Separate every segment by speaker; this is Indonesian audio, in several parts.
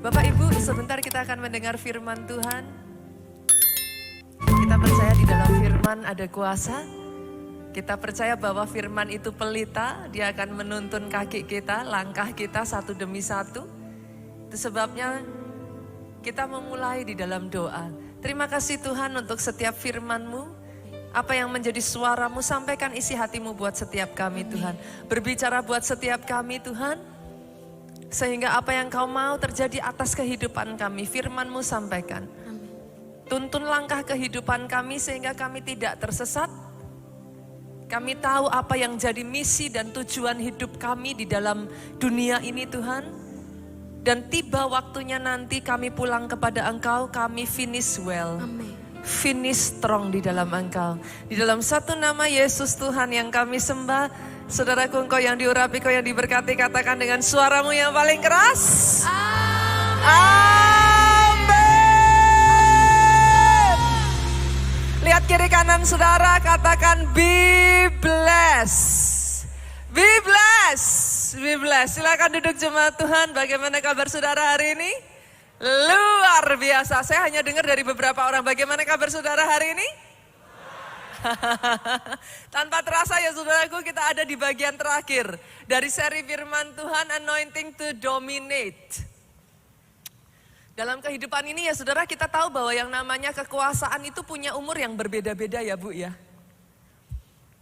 Speaker 1: Bapak Ibu, sebentar kita akan mendengar firman Tuhan. Kita percaya di dalam firman ada kuasa. Kita percaya bahwa firman itu pelita, dia akan menuntun kaki kita, langkah kita satu demi satu. Itu sebabnya kita memulai di dalam doa. Terima kasih Tuhan untuk setiap firman-Mu. Apa yang menjadi suaramu, sampaikan isi hatimu buat setiap kami Tuhan. Berbicara buat setiap kami Tuhan. Sehingga apa yang kau mau terjadi atas kehidupan kami, firman-Mu sampaikan. Tuntun langkah kehidupan kami sehingga kami tidak tersesat. Kami tahu apa yang jadi misi dan tujuan hidup kami di dalam dunia ini Tuhan. Dan tiba waktunya nanti kami pulang kepada Engkau, kami finish well.
Speaker 2: Amin.
Speaker 1: Finish strong di dalam Engkau. Di dalam satu nama Yesus Tuhan yang kami sembah. Saudaraku, Engkau yang diurapi, Engkau yang diberkati, katakan dengan suaramu yang paling keras. Amin. Lihat kiri kanan saudara, katakan be blessed. Be blessed. Be blessed. Silakan duduk jemaat Tuhan. Bagaimana kabar saudara hari ini? Luar biasa. Saya hanya dengar dari beberapa orang. Bagaimana kabar saudara hari ini? Tanpa terasa ya saudaraku, kita ada di bagian terakhir dari seri firman Tuhan, Anointing to Dominate. Dalam kehidupan ini ya saudara, kita tahu bahwa yang namanya kekuasaan itu punya umur yang berbeda-beda ya Bu ya.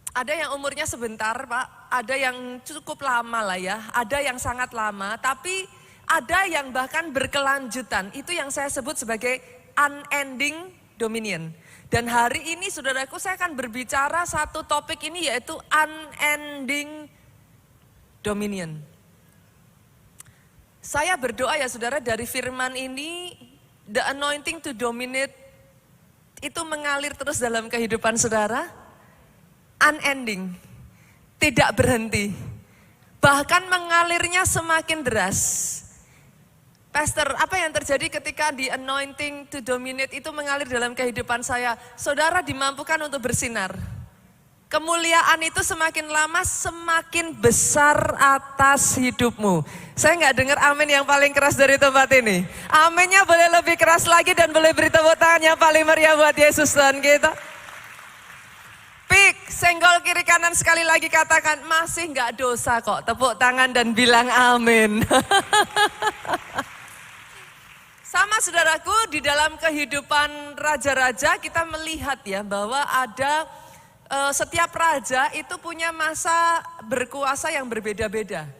Speaker 1: Ada yang umurnya sebentar Pak, ada yang cukup lama lah ya, ada yang sangat lama, tapi ada yang bahkan berkelanjutan. Itu yang saya sebut sebagai unending dominion. Dan hari ini saudaraku, saya akan berbicara satu topik ini yaitu unending dominion. Saya berdoa ya saudara, dari firman ini, the anointing to dominate itu mengalir terus dalam kehidupan saudara. Unending, tidak berhenti. Bahkan mengalirnya semakin deras. Pastor, apa yang terjadi ketika di anointing to dominate itu mengalir dalam kehidupan saya? Saudara dimampukan untuk bersinar. Kemuliaan itu semakin lama semakin besar atas hidupmu. Saya nggak dengar amin yang paling keras dari tempat ini. Aminnya boleh lebih keras lagi dan boleh beri tepuk tangan yang paling meriah buat Yesus Tuhan kita. Pik, senggol kiri kanan sekali lagi, katakan masih nggak dosa kok. Tepuk tangan dan bilang amin. Sama saudaraku, di dalam kehidupan raja-raja kita melihat ya bahwa ada setiap raja itu punya masa berkuasa yang berbeda-beda.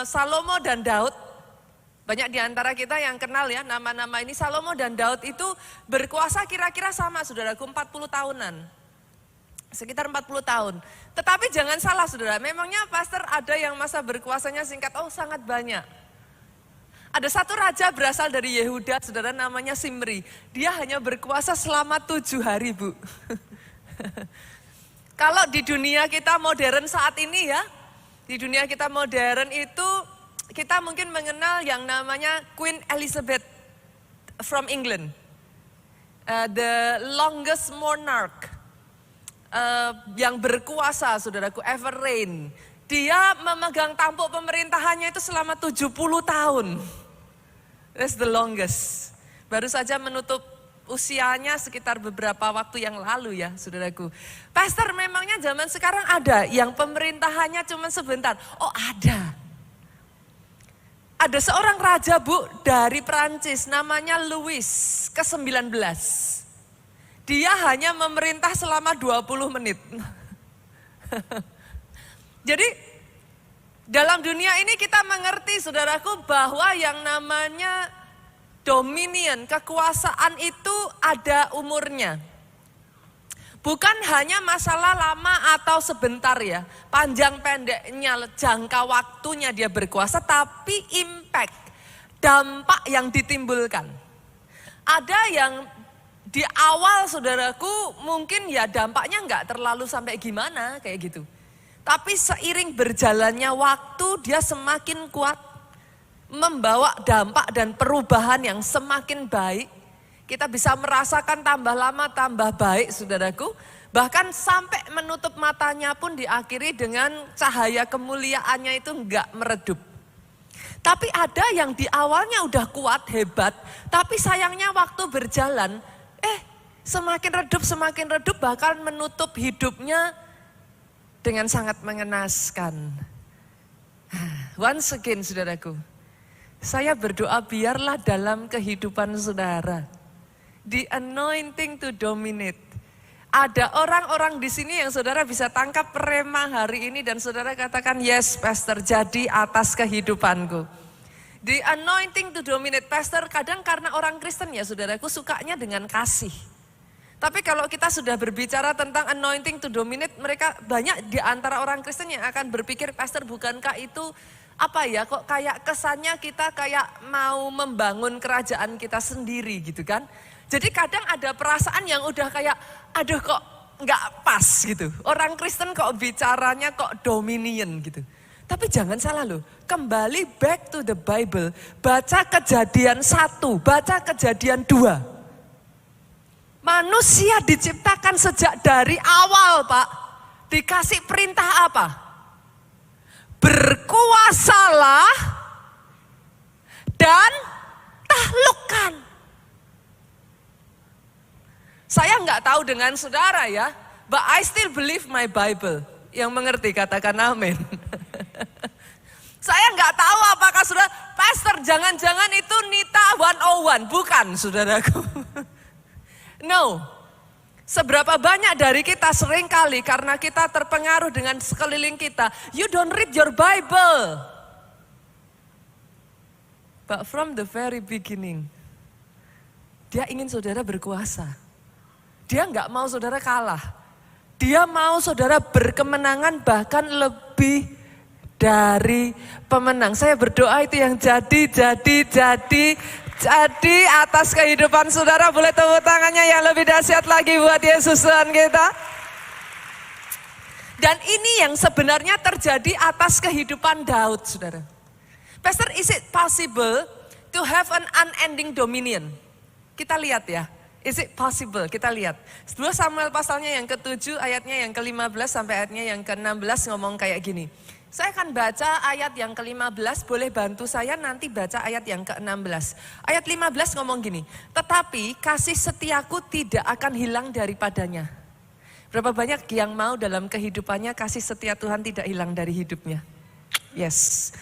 Speaker 1: Salomo dan Daud, banyak di antara kita yang kenal ya nama-nama ini. Salomo dan Daud itu berkuasa kira-kira sama saudaraku, 40 tahunan. Sekitar 40 tahun. Tetapi jangan salah saudara, memangnya pastor ada yang masa berkuasanya singkat? Oh sangat banyak. Ada satu raja berasal dari Yehuda, saudara, namanya Simri. Dia hanya berkuasa selama 7 hari, Bu. Kalau di dunia kita modern saat ini ya, di dunia kita modern itu, kita mungkin mengenal yang namanya Queen Elizabeth from England. The longest monarch, yang berkuasa, saudaraku, ever reign. Dia memegang tampuk pemerintahannya itu selama 70 tahun. That's the longest. Baru saja menutup usianya sekitar beberapa waktu yang lalu ya saudaraku. Pastor, memangnya zaman sekarang ada yang pemerintahannya cuma sebentar? Oh ada. Ada seorang raja Bu dari Prancis namanya Louis ke-19. Dia hanya memerintah selama 20 menit. Jadi dalam dunia ini kita mengerti saudaraku bahwa yang namanya dominion, kekuasaan itu ada umurnya. Bukan hanya masalah lama atau sebentar ya, panjang pendeknya, jangka waktunya dia berkuasa, tapi impact, dampak yang ditimbulkan. Ada yang di awal saudaraku mungkin ya dampaknya nggak terlalu sampai gimana kayak gitu. Tapi seiring berjalannya waktu dia semakin kuat, membawa dampak dan perubahan yang semakin baik. Kita bisa merasakan tambah lama tambah baik saudaraku. Bahkan sampai menutup matanya pun diakhiri dengan cahaya kemuliaannya itu enggak meredup. Tapi ada yang di awalnya udah kuat, hebat, tapi sayangnya waktu berjalan, semakin redup, bahkan menutup hidupnya dengan sangat mengenaskan. Once again, saudaraku, saya berdoa biarlah dalam kehidupan saudara, the anointing to dominate. Ada orang-orang di sini yang saudara bisa tangkap rema hari ini dan saudara katakan, yes pastor, jadi atas kehidupanku. The anointing to dominate, pastor, kadang karena orang Kristen ya saudaraku sukanya dengan kasih. Tapi kalau kita sudah berbicara tentang anointing to dominate, mereka banyak di antara orang Kristen yang akan berpikir, pastor, bukankah itu apa ya, kok kayak kesannya kita kayak mau membangun kerajaan kita sendiri gitu kan. Jadi kadang ada perasaan yang udah kayak, aduh kok nggak pas gitu. Orang Kristen kok bicaranya kok dominion gitu. Tapi jangan salah loh, kembali back to the Bible, baca Kejadian 1, baca Kejadian 2. Manusia diciptakan sejak dari awal, Pak. Dikasih perintah apa? Berkuasalah dan taklukkan. Saya nggak tahu dengan saudara ya, but I still believe my Bible. Yang mengerti katakan amin. Saya nggak tahu apakah saudara, pastor jangan-jangan itu Nita 101, bukan saudaraku. No, seberapa banyak dari kita seringkali karena kita terpengaruh dengan sekeliling kita, you don't read your Bible. But from the very beginning, dia ingin saudara berkuasa. Dia nggak mau saudara kalah. Dia mau saudara berkemenangan bahkan lebih dari pemenang. Saya berdoa itu yang jadi atas kehidupan saudara. Boleh tepuk tangannya yang lebih dahsyat lagi buat Yesus Tuhan kita. Dan ini yang sebenarnya terjadi atas kehidupan Daud, saudara. Pastor, is it possible to have an unending dominion? Kita lihat ya. Is it possible? Kita lihat. 2 Samuel pasalnya yang ke-7, ayatnya yang ke-15 sampai ayatnya yang ke-16 ngomong kayak gini. Saya akan baca ayat yang ke-15, boleh bantu saya nanti baca ayat yang ke-16. Ayat 15 ngomong gini, tetapi kasih setiaku tidak akan hilang daripadanya. Berapa banyak yang mau dalam kehidupannya kasih setia Tuhan tidak hilang dari hidupnya? Yes.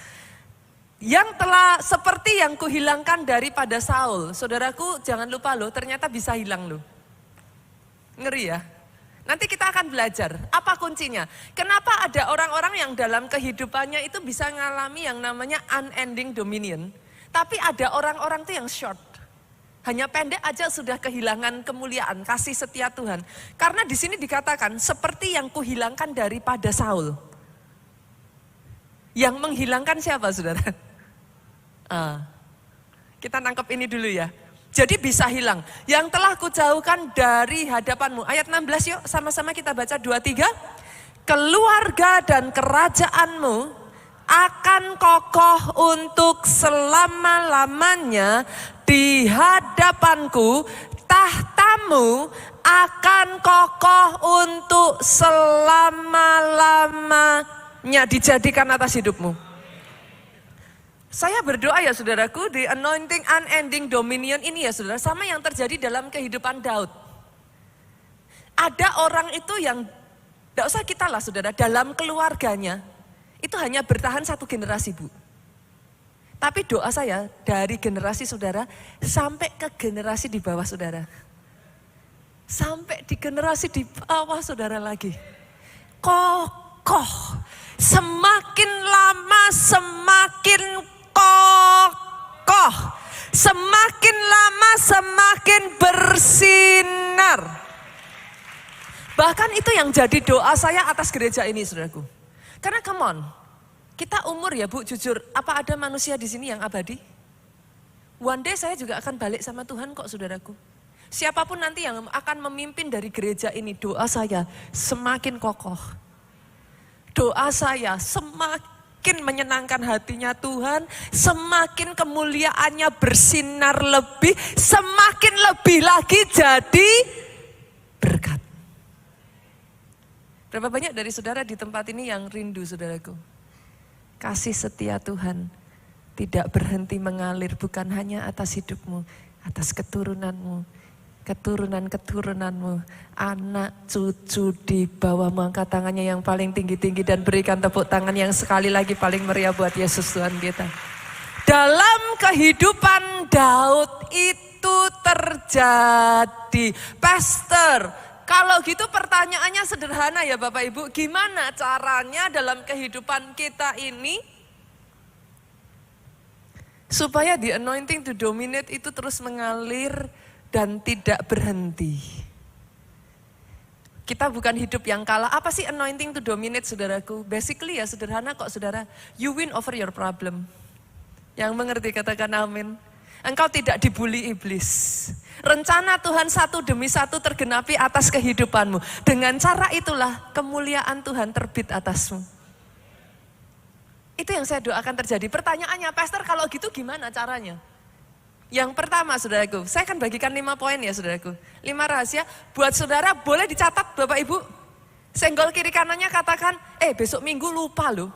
Speaker 1: Yang telah seperti yang kuhilangkan daripada Saul. Saudaraku jangan lupa loh, ternyata bisa hilang loh. Ngeri ya. Nanti kita akan belajar apa kuncinya. Kenapa ada orang-orang yang dalam kehidupannya itu bisa ngalami yang namanya unending dominion. Tapi ada orang-orang tuh yang short. Hanya pendek aja sudah kehilangan kemuliaan, kasih setia Tuhan. Karena di sini dikatakan seperti yang kuhilangkan daripada Saul. Yang menghilangkan siapa saudara? Kita nangkep ini dulu ya. Jadi bisa hilang. Yang telah kujauhkan dari hadapanmu. Ayat 16 yuk sama-sama kita baca 2-3. Keluarga dan kerajaanmu akan kokoh untuk selama-lamanya di hadapanku. Tahtamu akan kokoh untuk selama-lamanya dijadikan atas hidupmu. Saya berdoa ya saudaraku, the anointing unending dominion ini ya saudara, sama yang terjadi dalam kehidupan Daud. Ada orang itu yang, tidak usah kita lah saudara, dalam keluarganya, itu hanya bertahan 1 generasi bu. Tapi doa saya dari generasi saudara, sampai ke generasi di bawah saudara. Sampai di generasi di bawah saudara lagi. Kokoh, semakin lama semakin kokoh, semakin lama semakin bersinar. Bahkan itu yang jadi doa saya atas gereja ini saudaraku. Karena come on, kita umur ya bu, jujur, apa ada manusia di sini yang abadi? One day saya juga akan balik sama Tuhan kok saudaraku. Siapapun nanti yang akan memimpin dari gereja ini, doa saya semakin kokoh. Doa saya semakin menyenangkan hatinya Tuhan, semakin kemuliaannya bersinar lebih, semakin lebih lagi jadi berkat. Berapa banyak dari saudara di tempat ini yang rindu saudaraku? Kasih setia Tuhan tidak berhenti mengalir bukan hanya atas hidupmu, atas keturunanmu, keturunan-keturunanmu, anak, cucu di bawahmu. Angkat tangannya yang paling tinggi-tinggi dan berikan tepuk tangan yang sekali lagi paling meriah buat Yesus Tuhan kita. Dalam kehidupan Daud itu terjadi. Pastor, kalau gitu pertanyaannya sederhana ya Bapak Ibu. Gimana caranya dalam kehidupan kita ini supaya the anointing to dominate itu terus mengalir dan tidak berhenti. Kita bukan hidup yang kalah. Apa sih anointing to dominate, saudaraku? Basically ya sederhana kok, saudara. You win over your problem. Yang mengerti katakan amin. Engkau tidak dibuli iblis. Rencana Tuhan satu demi satu tergenapi atas kehidupanmu. Dengan cara itulah kemuliaan Tuhan terbit atasmu. Itu yang saya doakan terjadi. Pertanyaannya, Pastor, kalau gitu gimana caranya? Yang pertama, saudaraku, saya akan bagikan 5 poin ya, saudaraku. 5 rahasia buat saudara, boleh dicatat Bapak Ibu. Senggol kiri kanannya katakan, besok Minggu lupa loh.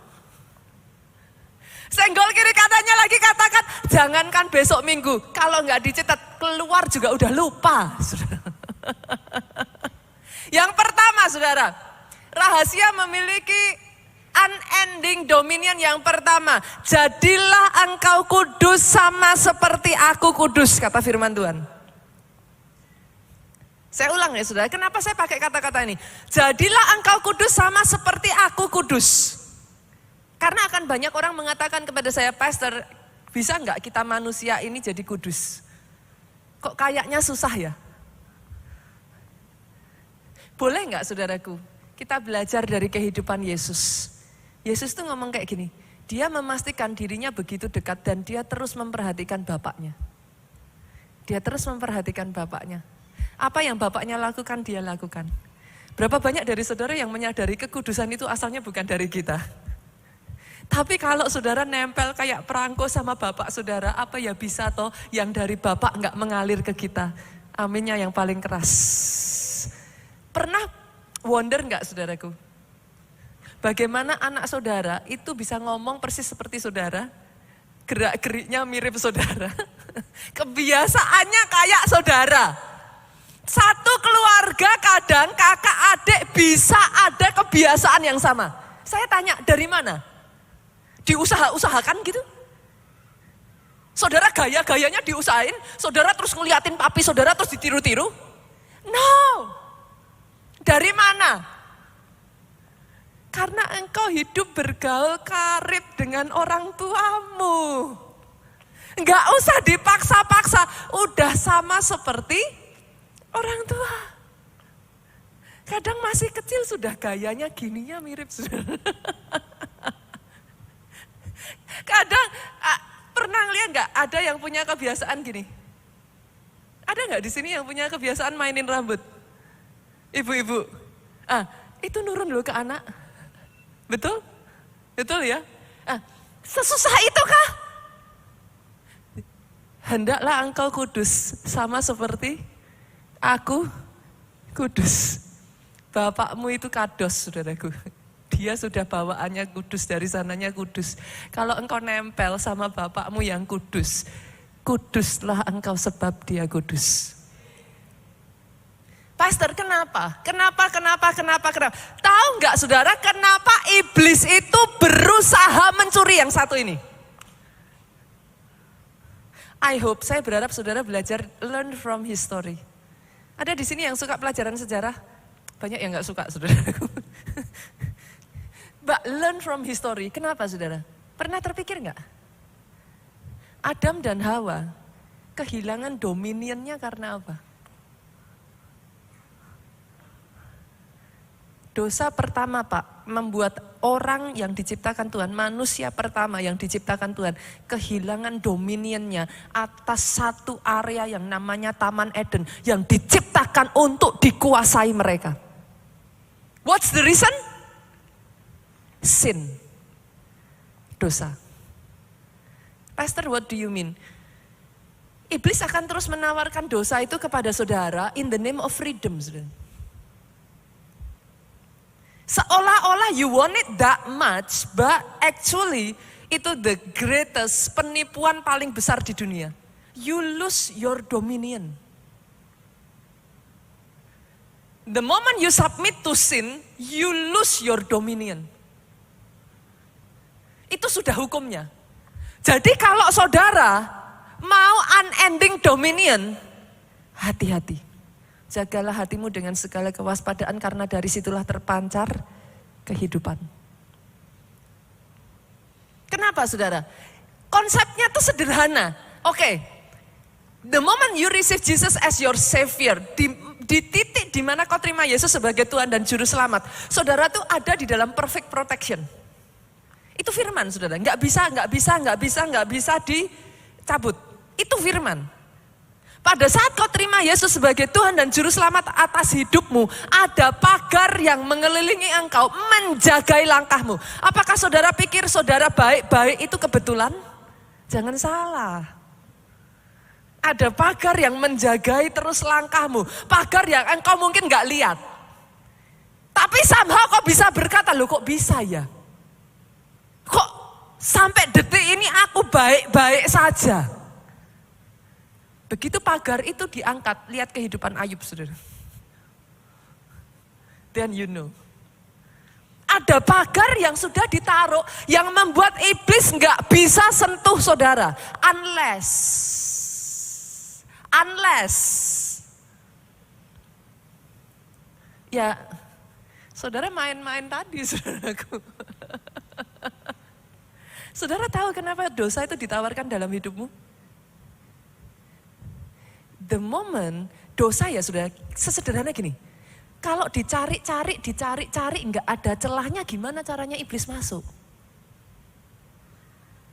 Speaker 1: Senggol kiri kanannya lagi katakan, jangankan besok Minggu, kalau nggak dicatat keluar juga udah lupa. Yang pertama, saudara, rahasia memiliki unending dominion yang pertama, jadilah engkau kudus sama seperti aku kudus, kata firman Tuhan. Saya ulang ya saudara, kenapa saya pakai kata-kata ini? Jadilah engkau kudus sama seperti aku kudus. Karena akan banyak orang mengatakan kepada saya, Pastor, bisa nggak kita manusia ini jadi kudus? Kok kayaknya susah ya? Boleh nggak saudaraku, kita belajar dari kehidupan Yesus. Yesus tuh ngomong kayak gini, dia memastikan dirinya begitu dekat dan dia terus memperhatikan Bapaknya. Dia terus memperhatikan Bapaknya. Apa yang Bapaknya lakukan, dia lakukan. Berapa banyak dari saudara yang menyadari kekudusan itu asalnya bukan dari kita. Tapi kalau saudara nempel kayak perangko sama Bapak saudara, apa ya bisa toh yang dari Bapak nggak mengalir ke kita. Aminnya yang paling keras. Pernah wonder nggak saudaraku? Bagaimana anak saudara itu bisa ngomong persis seperti saudara, gerak-geriknya mirip saudara, kebiasaannya kayak saudara. Satu keluarga kadang kakak adik bisa ada kebiasaan yang sama. Saya tanya dari mana? Diusaha-usahakan gitu? Saudara gaya-gayanya diusahain, saudara terus ngeliatin papi saudara terus ditiru-tiru? No. Dari mana? Karena engkau hidup bergaul karib dengan orang tuamu. Enggak usah dipaksa-paksa, udah sama seperti orang tua. Kadang masih kecil sudah gayanya gininya mirip. Kadang pernah lihat nggak ada yang punya kebiasaan gini? Ada nggak di sini yang punya kebiasaan mainin rambut? Ibu-ibu, itu nurun loh ke anak. Betul? Betul ya? Sesusah itu kah? Hendaklah engkau kudus sama seperti aku kudus. Bapakmu itu kados, saudaraku. Dia sudah bawaannya kudus, dari sananya kudus. Kalau engkau nempel sama Bapakmu yang kudus, kuduslah engkau sebab dia kudus. Pastor, kenapa? Kenapa? Tahu nggak saudara, kenapa iblis itu berusaha mencuri yang satu ini? I hope, saya berharap saudara belajar learn from history. Ada di sini yang suka pelajaran sejarah? Banyak yang nggak suka, saudaraku. But learn from history. Kenapa saudara? Pernah terpikir nggak? Adam dan Hawa kehilangan dominionnya karena apa? Dosa pertama Pak, membuat orang yang diciptakan Tuhan, manusia pertama yang diciptakan Tuhan, kehilangan dominionnya atas satu area yang namanya Taman Eden, yang diciptakan untuk dikuasai mereka. What's the reason? Sin. Dosa. Pastor, what do you mean? Iblis akan terus menawarkan dosa itu kepada saudara in the name of freedom. Seolah-olah you want it that much, but actually itu the greatest, penipuan paling besar di dunia. You lose your dominion. The moment you submit to sin, you lose your dominion. Itu sudah hukumnya. Jadi kalau saudara mau unending dominion, hati-hati. Jagalah hatimu dengan segala kewaspadaan karena dari situlah terpancar kehidupan. Kenapa saudara? Konsepnya tuh sederhana. Oke, the moment you receive Jesus as your savior, di titik di mana kau terima Yesus sebagai Tuhan dan Juru Selamat, saudara tuh ada di dalam perfect protection. Itu firman saudara, nggak bisa dicabut. Itu firman. Pada saat kau terima Yesus sebagai Tuhan dan Juru Selamat atas hidupmu, ada pagar yang mengelilingi engkau, menjagai langkahmu. Apakah saudara pikir saudara baik-baik itu kebetulan? Jangan salah. Ada pagar yang menjagai terus langkahmu. Pagar yang engkau mungkin gak lihat. Tapi somehow kau bisa berkata, loh kok bisa ya? Kok sampai detik ini aku baik-baik saja? Begitu pagar itu diangkat, lihat kehidupan Ayub, saudara. Then you know. Ada pagar yang sudah ditaruh, yang membuat iblis nggak bisa sentuh saudara. Unless. Ya, saudara main-main tadi, saudaraku. Saudara tahu kenapa dosa itu ditawarkan dalam hidupmu? The moment dosa ya sudah sesederhana gini. Kalau dicari, enggak ada celahnya, gimana caranya iblis masuk?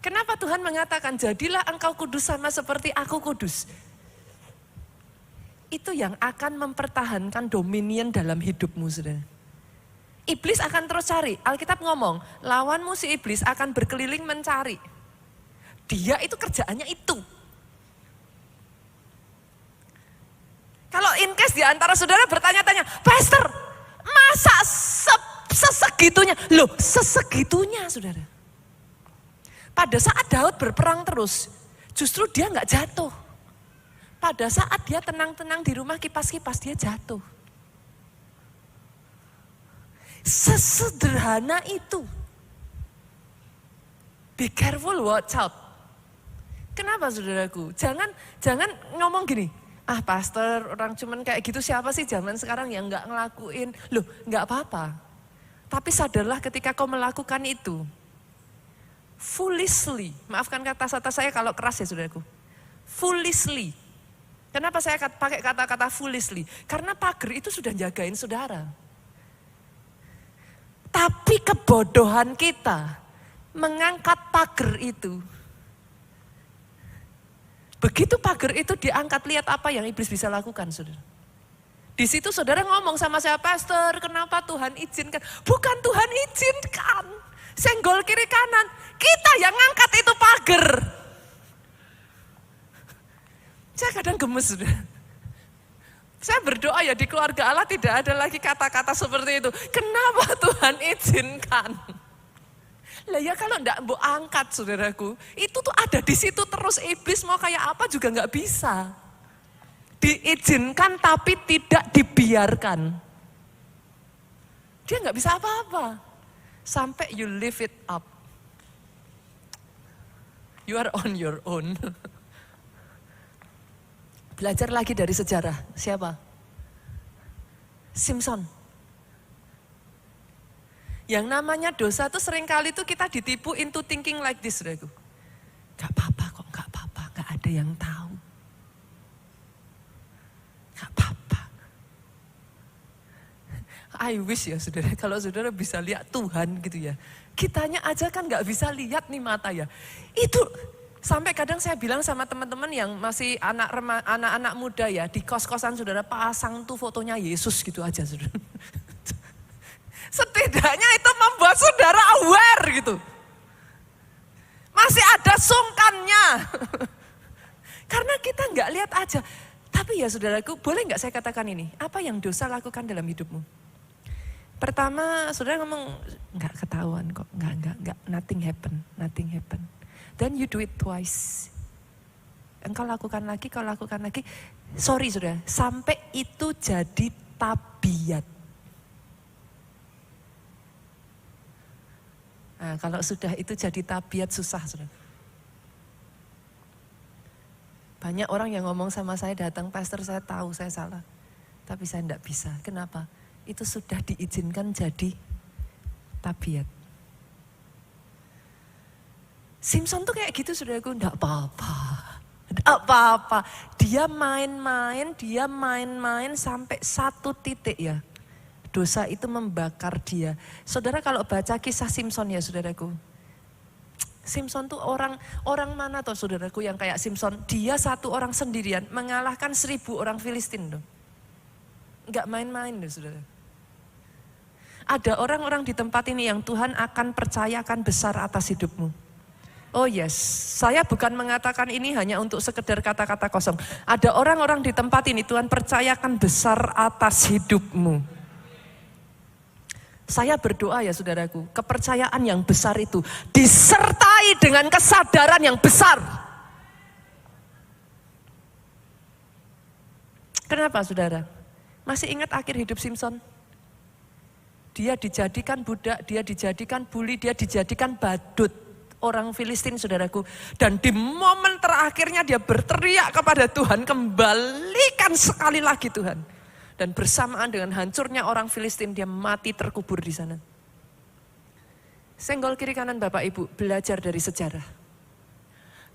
Speaker 1: Kenapa Tuhan mengatakan, jadilah engkau kudus sama seperti aku kudus? Itu yang akan mempertahankan dominion dalam hidupmu, saudara. Iblis akan terus cari. Alkitab ngomong, lawanmu si iblis akan berkeliling mencari. Dia itu kerjaannya itu. Kalau in case di antara saudara bertanya-tanya, Pastor, masa sesegitunya? Loh, sesegitunya saudara. Pada saat Daud berperang terus, justru dia nggak jatuh. Pada saat dia tenang-tenang di rumah kipas-kipas, dia jatuh. Sesederhana itu. Be careful, watch out. Kenapa saudaraku? Jangan ngomong gini. Ah pastor, orang cuman kayak gitu siapa sih zaman sekarang yang gak ngelakuin. Loh gak apa-apa. Tapi sadarlah ketika kau melakukan itu. Foolishly. Maafkan kata-kata saya kalau keras ya saudaraku. Foolishly. Kenapa saya pakai kata-kata foolishly? Karena pagar itu sudah jagain saudara. Tapi kebodohan kita mengangkat pagar itu. Begitu pagar itu diangkat, lihat apa yang iblis bisa lakukan, saudara. Di situ saudara ngomong sama saya, Pastor, kenapa Tuhan izinkan? Bukan Tuhan izinkan. Senggol kiri kanan. Kita yang ngangkat itu pagar. Saya kadang gemes, saudara. Saya berdoa ya di keluarga Allah tidak ada lagi kata-kata seperti itu. Kenapa Tuhan izinkan? Lah ya kalau enggak mau angkat saudaraku, itu tuh ada di situ terus, iblis mau kayak apa juga enggak bisa. Diizinkan tapi tidak dibiarkan. Dia enggak bisa apa-apa. Sampai you live it up. You are on your own. Belajar lagi dari sejarah. Siapa? Simpson. Yang namanya dosa tuh seringkali tuh kita ditipu into thinking like this, saudaraku. Gak apa-apa kok, gak apa-apa, gak ada yang tahu. Gak apa-apa. I wish ya saudara, kalau saudara bisa lihat Tuhan gitu ya. Kitanya aja kan gak bisa lihat nih mata ya. Itu sampai kadang saya bilang sama teman-teman yang masih anak-anak muda ya, di kos-kosan saudara pasang tuh fotonya Yesus gitu aja saudara. Setidaknya itu membuat saudara aware gitu. Masih ada sungkannya. Karena kita nggak lihat aja. Tapi ya saudaraku, boleh nggak saya katakan ini? Apa yang dosa lakukan dalam hidupmu? Pertama, saudara ngomong, enggak ketahuan kok, enggak, nothing happen. Then you do it twice. Engkau lakukan lagi, sorry saudara, sampai itu jadi tabiat. Nah, kalau sudah itu jadi tabiat susah saudara. Banyak orang yang ngomong sama saya, datang, pastor saya tahu saya salah. Tapi saya enggak bisa, kenapa? Itu sudah diizinkan jadi tabiat. Simpson tuh kayak gitu saudaraku, enggak apa-apa. Dia main-main sampai satu titik ya. Dosa itu membakar dia. Saudara kalau baca kisah Simpson ya saudaraku. Simpson tuh orang mana tuh saudaraku yang kayak Simpson. Dia satu orang sendirian mengalahkan 1000 orang Filistin tuh. Enggak main-main loh saudara. Ada orang-orang di tempat ini yang Tuhan akan percayakan besar atas hidupmu. Oh yes, saya bukan mengatakan ini hanya untuk sekedar kata-kata kosong. Ada orang-orang di tempat ini Tuhan percayakan besar atas hidupmu. Saya berdoa ya saudaraku, kepercayaan yang besar itu disertai dengan kesadaran yang besar. Kenapa saudara? Masih ingat akhir hidup Simpson? Dia dijadikan budak, dia dijadikan bully, dia dijadikan badut orang Filistin saudaraku. Dan di momen terakhirnya dia berteriak kepada Tuhan, kembalikan sekali lagi Tuhan. Dan bersamaan dengan hancurnya orang Filistin, dia mati terkubur di sana. Senggol kiri kanan Bapak Ibu, belajar dari sejarah.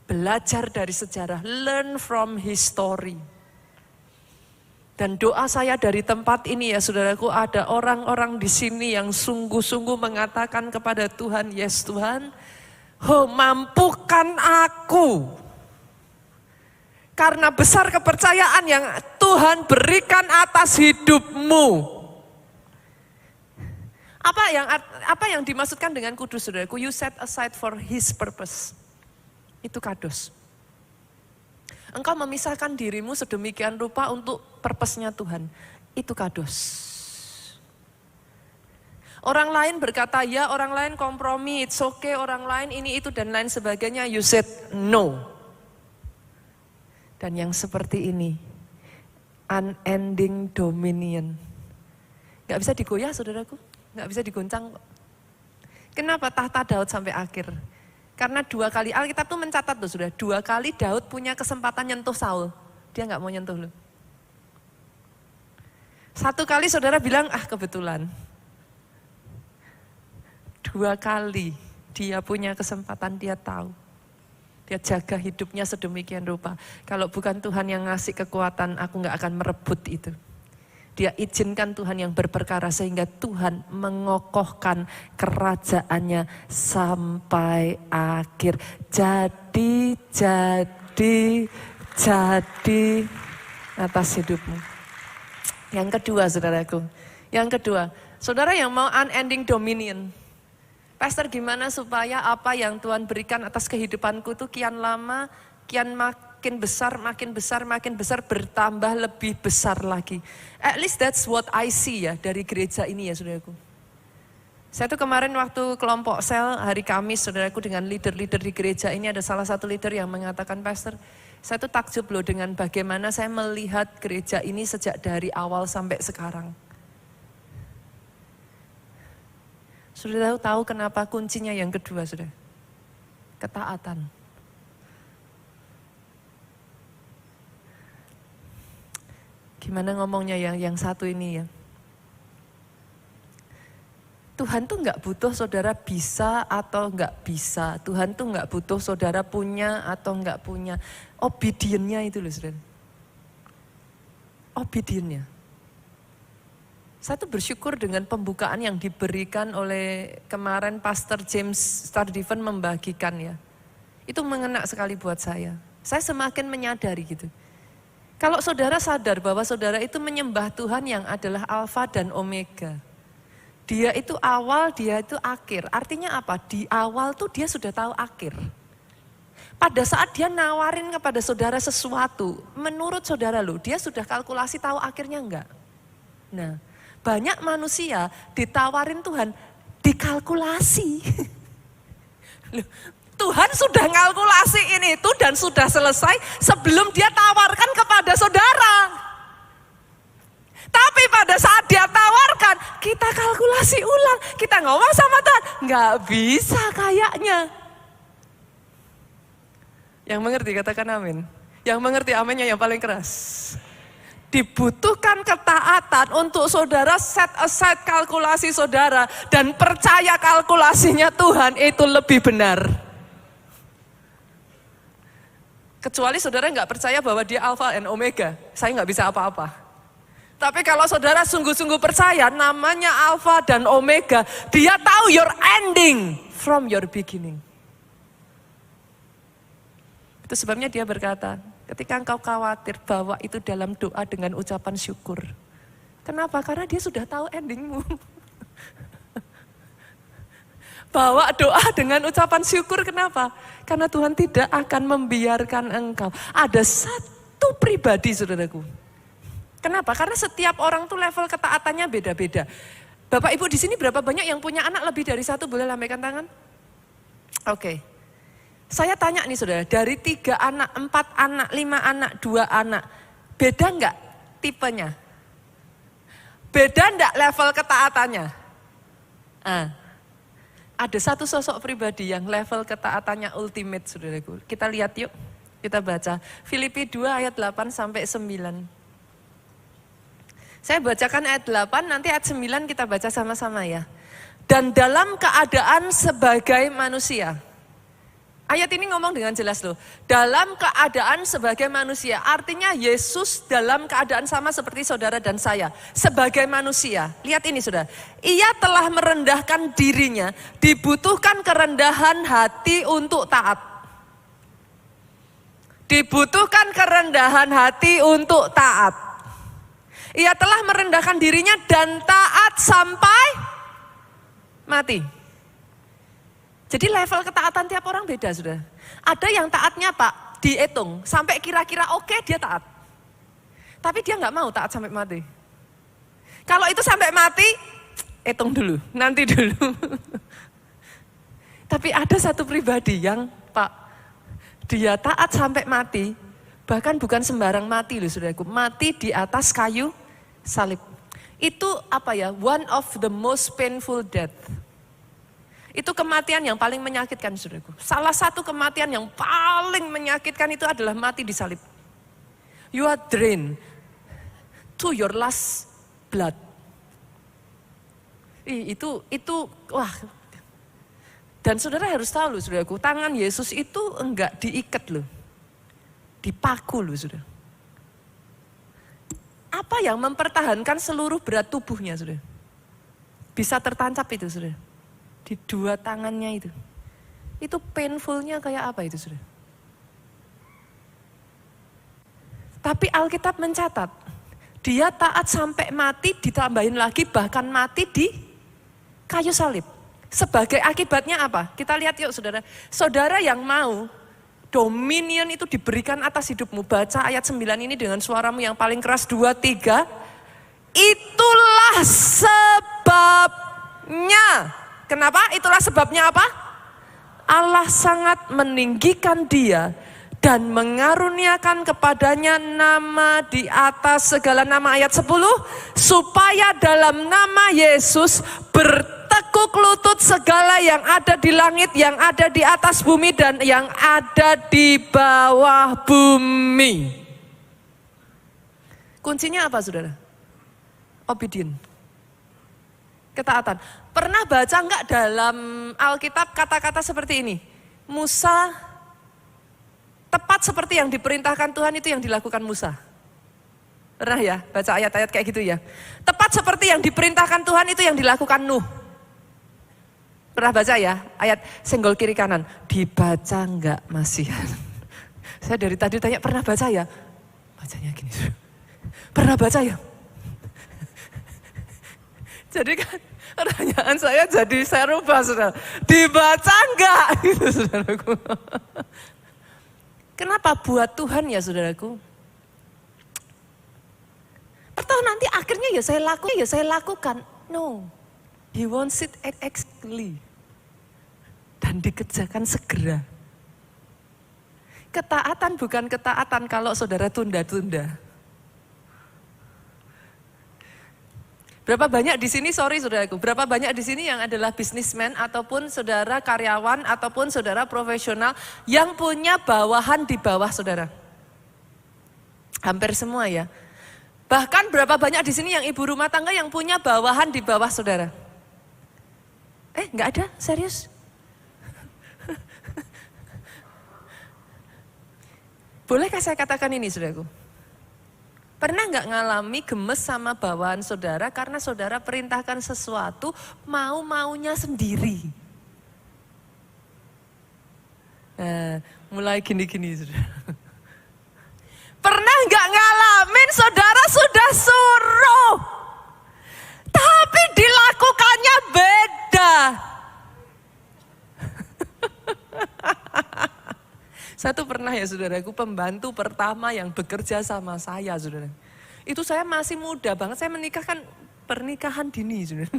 Speaker 1: Belajar dari sejarah, learn from history. Dan doa saya dari tempat ini ya saudaraku, ada orang-orang di sini yang sungguh-sungguh mengatakan kepada Tuhan, yes Tuhan, mampukan aku. Karena besar kepercayaan yang Tuhan berikan atas hidupmu. Apa yang dimaksudkan dengan kudus saudaraku? You set aside for his purpose. Itu kados. Engkau memisahkan dirimu sedemikian rupa untuk purpose-nya Tuhan. Itu kados. Orang lain berkata ya, orang lain kompromi, it's okay, orang lain ini itu dan lain sebagainya. You said no. Dan yang seperti ini, unending dominion. Gak bisa digoyah saudaraku, gak bisa digoncang. Kenapa tahta Daud sampai akhir? Karena 2 kali, Alkitab tuh mencatat tuh sudah, 2 kali Daud punya kesempatan nyentuh Saul. Dia gak mau nyentuh lu. 1 kali saudara bilang, kebetulan. 2 kali dia punya kesempatan, dia tahu. Dia jaga hidupnya sedemikian rupa. Kalau bukan Tuhan yang ngasih kekuatan, aku gak akan merebut itu. Dia izinkan Tuhan yang berperkara sehingga Tuhan mengokohkan kerajaannya sampai akhir. Jadi atas hidupmu. Yang kedua saudaraku, saudara yang mau unending dominion. Pastor, gimana supaya apa yang Tuhan berikan atas kehidupanku itu kian lama, kian makin besar, bertambah lebih besar lagi. At least that's what I see ya dari gereja ini ya saudaraku. Saya tuh kemarin waktu kelompok sel hari Kamis saudaraku dengan leader-leader di gereja ini, ada salah satu leader yang mengatakan, Pastor, saya tuh takjub loh dengan bagaimana saya melihat gereja ini sejak dari awal sampai sekarang. Sudah tahu kenapa kuncinya yang kedua sudah? Ketaatan. Gimana ngomongnya yang satu ini ya? Tuhan tuh nggak butuh saudara bisa atau nggak bisa. Tuhan tuh nggak butuh saudara punya atau nggak punya. Obedientnya itu loh saudara. Obedientnya. Saya tuh bersyukur dengan pembukaan yang diberikan oleh kemarin Pastor James Stardiven membagikan ya. Itu mengena sekali buat saya. Saya semakin menyadari gitu. Kalau saudara sadar bahwa saudara itu menyembah Tuhan yang adalah Alfa dan Omega. Dia itu awal, dia itu akhir. Artinya apa? Di awal tuh dia sudah tahu akhir. Pada saat dia nawarin kepada saudara sesuatu, menurut saudara loh, dia sudah kalkulasi tahu akhirnya enggak? Nah, banyak manusia ditawarin Tuhan, dikalkulasi. Loh, Tuhan sudah ngalkulasi ini itu dan sudah selesai sebelum dia tawarkan kepada saudara. Tapi pada saat dia tawarkan, kita kalkulasi ulang. Kita ngomong sama Tuhan, nggak bisa kayaknya. Yang mengerti katakan amin. Yang mengerti aminnya yang paling keras. Dibutuhkan ketaatan untuk saudara set aside kalkulasi saudara dan percaya kalkulasinya Tuhan itu lebih benar. Kecuali saudara nggak percaya bahwa dia alfa dan omega, saya nggak bisa apa-apa. Tapi kalau saudara sungguh-sungguh percaya namanya alfa dan omega, dia tahu your ending from your beginning. Itu sebabnya dia berkata, ketika engkau khawatir, bawa itu dalam doa dengan ucapan syukur. Kenapa? Karena dia sudah tahu endingmu. Bawa doa dengan ucapan syukur, kenapa? Karena Tuhan tidak akan membiarkan engkau. Ada satu pribadi, saudaraku. Kenapa? Karena setiap orang tuh level ketaatannya beda-beda. Bapak Ibu di sini berapa banyak yang punya anak lebih dari satu? Boleh lambaikan tangan? Oke. Saya tanya nih saudara, dari 3 anak, 4 anak, 5 anak, 2 anak, beda enggak tipenya? Beda enggak level ketaatannya? Ada satu sosok pribadi yang level ketaatannya ultimate, saudaraku. Kita lihat yuk, kita baca. Filipi 2 ayat 8 sampai 9. Saya bacakan ayat 8, nanti ayat 9 kita baca sama-sama ya. Dan dalam keadaan sebagai manusia. Ayat ini ngomong dengan jelas loh. Dalam keadaan sebagai manusia. Artinya Yesus dalam keadaan sama seperti saudara dan saya. Sebagai manusia. Lihat ini saudara. Ia telah merendahkan dirinya. Dibutuhkan kerendahan hati untuk taat. Dibutuhkan kerendahan hati untuk taat. Ia telah merendahkan dirinya dan taat sampai mati. Jadi level ketaatan tiap orang beda sudah. Ada yang taatnya Pak, dihitung. Sampai kira-kira oke dia taat. Tapi dia nggak mau taat sampai mati. Kalau itu sampai mati, hitung dulu, nanti dulu. Tapi ada satu pribadi yang Pak, dia taat sampai mati. Bahkan bukan sembarang mati loh saudaraku. Mati di atas kayu salib. Itu apa ya, one of the most painful death. Itu kematian yang paling menyakitkan saudaraku. Salah satu kematian yang paling menyakitkan itu adalah mati di salib. You are drained to your last blood. Itu wah. Dan saudara harus tahu loh saudaraku, tangan Yesus itu enggak diikat loh. Dipaku loh saudara. Apa yang mempertahankan seluruh berat tubuhnya saudara? Bisa tertancap itu saudara. Di 2 tangannya itu. Itu painfulnya kayak apa itu saudara? Tapi Alkitab mencatat, dia taat sampai mati, ditambahin lagi bahkan mati di kayu salib. Sebagai akibatnya apa? Kita lihat yuk saudara. Saudara yang mau dominion itu diberikan atas hidupmu. Baca ayat 9 ini dengan suaramu yang paling keras. 2, 3. Itulah sebabnya. Kenapa? Itulah sebabnya apa? Allah sangat meninggikan dia dan mengaruniakan kepadanya nama di atas segala nama. Ayat 10. Supaya dalam nama Yesus bertekuk lutut segala yang ada di langit, yang ada di atas bumi, dan yang ada di bawah bumi. Kuncinya apa saudara? Obedient. Ketaatan. Pernah baca enggak dalam Alkitab kata-kata seperti ini? Musa, tepat seperti yang diperintahkan Tuhan itu yang dilakukan Musa. Pernah ya baca ayat-ayat kayak gitu ya? Tepat seperti yang diperintahkan Tuhan itu yang dilakukan Nuh. Pernah baca ya? Ayat senggol kiri kanan. Dibaca enggak masihan? Saya dari tadi tanya pernah baca ya? Bacanya gini. Pernah baca ya? Jadi kan pertanyaan saya jadi saya rubah saudara. Dibaca enggak? Gitu saudaraku. Kenapa buat Tuhan ya saudaraku? Atau nanti akhirnya ya saya lakukan. No, he wants it exactly. Dan dikerjakan segera. Ketaatan bukan ketaatan kalau saudara tunda-tunda. Berapa banyak di sini, saudaraku, berapa banyak di sini yang adalah bisnismen ataupun saudara karyawan ataupun saudara profesional yang punya bawahan di bawah saudara? Hampir semua ya. Bahkan berapa banyak di sini yang ibu rumah tangga yang punya bawahan di bawah saudara? Enggak ada, serius? Bolehkah saya katakan ini, saudaraku? Pernah nggak ngalami gemes sama bawahan saudara karena saudara perintahkan sesuatu mau-maunya sendiri? Nah, mulai gini-gini, saudara. Pernah nggak ngalamin saudara sudah suruh, tapi dilakukannya beda? Satu pernah ya saudaraku, pembantu pertama yang bekerja sama saya, saudara. Itu saya masih muda banget, saya menikahkan pernikahan dini, saudara.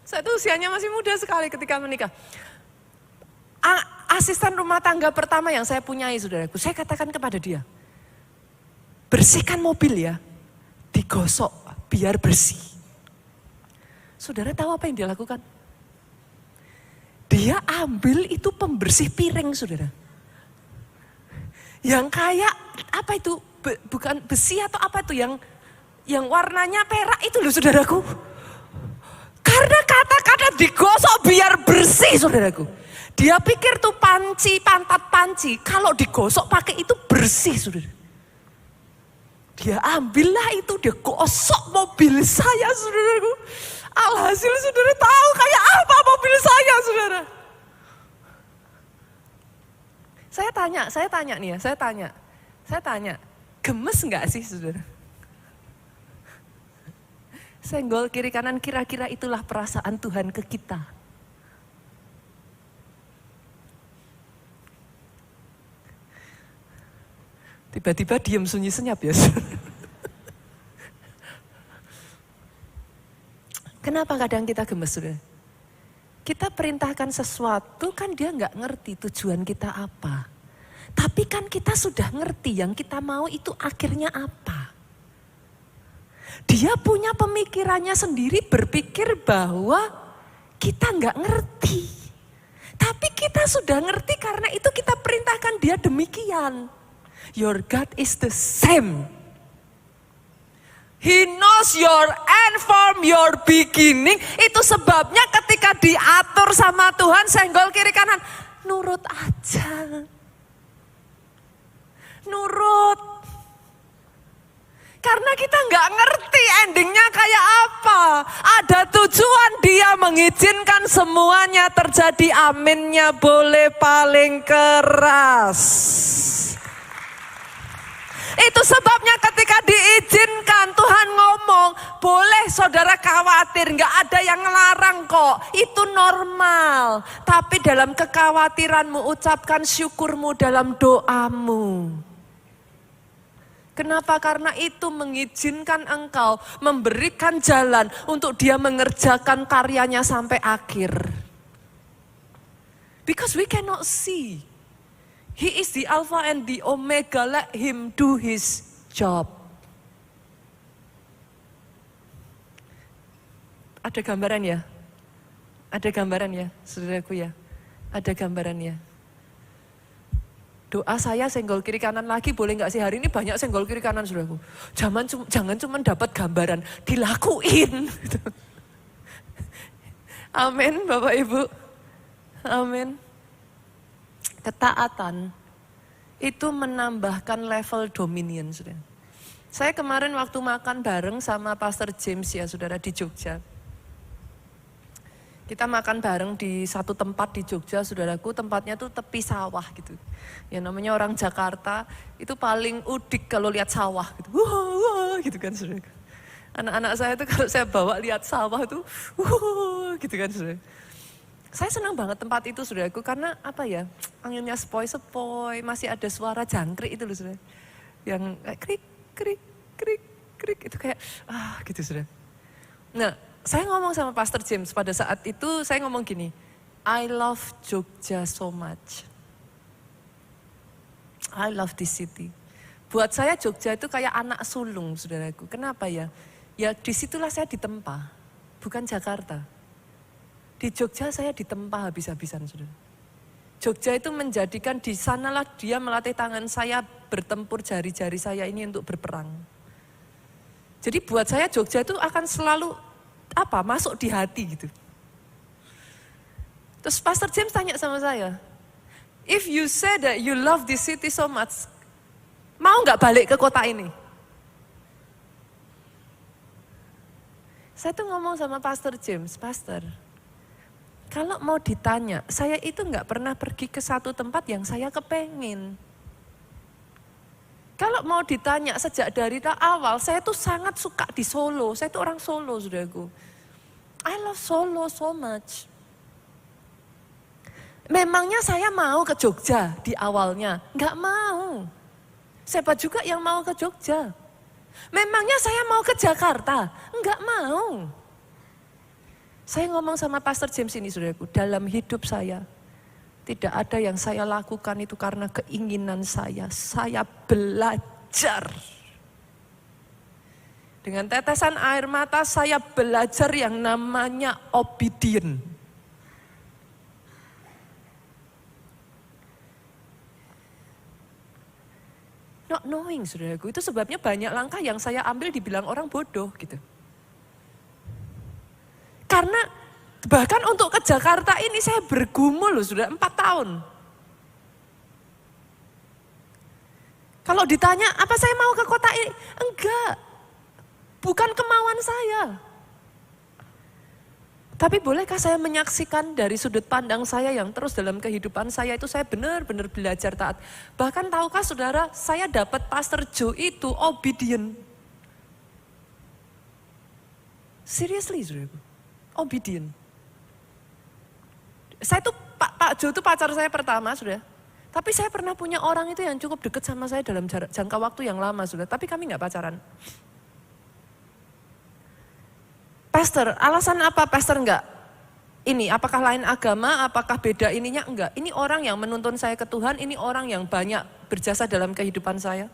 Speaker 1: Saya tuh usianya masih muda sekali ketika menikah. Asisten rumah tangga pertama yang saya punyai, saudaraku, saya katakan kepada dia, bersihkan mobil ya, digosok biar bersih. Saudara tahu apa yang dia lakukan? Dia ambil itu pembersih piring, saudara. Yang kayak apa itu? Bukan besi atau apa itu yang warnanya perak itu loh, saudaraku. Karena kata-kata digosok biar bersih, saudaraku. Dia pikir tuh pantat panci, kalau digosok pakai itu bersih, saudara. Dia ambillah itu, dia gosok mobil saya, saudaraku. Alhasil saudara tahu kayak apa mobil saya, saudara. Saya tanya nih ya, saya tanya, gemes nggak sih, saudara? Senggol kiri kanan, kira-kira itulah perasaan Tuhan ke kita. Tiba-tiba diam sunyi senyap ya, saudara. Kenapa kadang kita gemes, saudara? Kita perintahkan sesuatu kan dia nggak ngerti tujuan kita apa. Tapi kan kita sudah ngerti yang kita mau itu akhirnya apa. Dia punya pemikirannya sendiri berpikir bahwa kita nggak ngerti. Tapi kita sudah ngerti karena itu kita perintahkan dia demikian. Your God is the same. He knows your end from your beginning. Itu sebabnya ketika diatur sama Tuhan, senggol kiri kanan, nurut aja. Nurut. Karena kita nggak ngerti endingnya kayak apa. Ada tujuan dia mengizinkan semuanya terjadi, aminnya boleh paling keras. Itu sebabnya ketika diizinkan Tuhan ngomong, boleh saudara khawatir, nggak ada yang ngelarang kok, itu normal. Tapi dalam kekhawatiranmu ucapkan syukurmu dalam doamu. Kenapa? Karena itu mengizinkan engkau memberikan jalan untuk dia mengerjakan karyanya sampai akhir. Because we cannot see. He is the Alpha and the Omega, let him do his job. Ada gambaran ya? Ada gambaran ya, saudaraku ya? Ada gambaran ya? Doa saya senggol kiri kanan lagi, boleh nggak sih? Hari ini banyak senggol kiri kanan, saudaraku. Jangan cuma dapat gambaran, dilakuin. Amin, Bapak Ibu. Amin. Ketaatan itu menambahkan level dominion, saudara. Saya kemarin waktu makan bareng sama Pastor James ya, saudara, di Jogja. Kita makan bareng di satu tempat di Jogja, saudaraku, tempatnya tuh tepi sawah gitu. Ya namanya orang Jakarta, itu paling udik kalau lihat sawah gitu. Wah, gitu kan, saudara. Anak-anak saya tuh kalau saya bawa lihat sawah tuh, gitu kan, saudara. Saya senang banget tempat itu, saudaraku, karena apa ya, anginnya sepoi-sepoi, masih ada suara jangkrik itu loh, saudara. Yang krik, krik, krik, itu kayak, gitu sudah. Nah, saya ngomong sama Pastor James pada saat itu, saya ngomong gini, I love Jogja so much. I love this city. Buat saya Jogja itu kayak anak sulung, saudaraku. Kenapa ya? Ya disitulah saya ditempa, bukan Jakarta. Di Jogja saya ditempa habis-habisan, saudara. Jogja itu menjadikan di sanalah dia melatih tangan saya bertempur jari-jari saya ini untuk berperang. Jadi buat saya Jogja itu akan selalu masuk di hati gitu. Terus Pastor James tanya sama saya, if you say that you love this city so much, mau nggak balik ke kota ini? Saya tuh ngomong sama Pastor James, Pastor, kalau mau ditanya, saya itu nggak pernah pergi ke satu tempat yang saya kepengin. Kalau mau ditanya sejak dari awal, saya tuh sangat suka di Solo. Saya tuh orang Solo, saudaraku. I love Solo so much. Memangnya saya mau ke Jogja di awalnya? Nggak mau. Siapa juga yang mau ke Jogja? Memangnya saya mau ke Jakarta? Nggak mau. Saya ngomong sama Pastor James ini, saudaraku, dalam hidup saya, tidak ada yang saya lakukan itu karena keinginan saya. Saya belajar. Dengan tetesan air mata saya belajar yang namanya obedient. Not knowing, saudaraku, itu sebabnya banyak langkah yang saya ambil dibilang orang bodoh gitu. Karena bahkan untuk ke Jakarta ini saya bergumul loh, sudah 4 tahun. Kalau ditanya, apa saya mau ke kota ini? Enggak, bukan kemauan saya. Tapi bolehkah saya menyaksikan dari sudut pandang saya yang terus dalam kehidupan saya itu saya benar-benar belajar taat. Bahkan tahukah saudara, saya dapat Pastor Joe itu obedient. Seriously, saudara, obedient. Saya tuh, Pak Joe itu pacar saya pertama, sudah. Tapi saya pernah punya orang itu yang cukup dekat sama saya dalam jangka waktu yang lama, sudah. Tapi kami nggak pacaran. Pastor, alasan apa pastor enggak? Ini, apakah lain agama, apakah beda ininya? Enggak, ini orang yang menuntun saya ke Tuhan, ini orang yang banyak berjasa dalam kehidupan saya.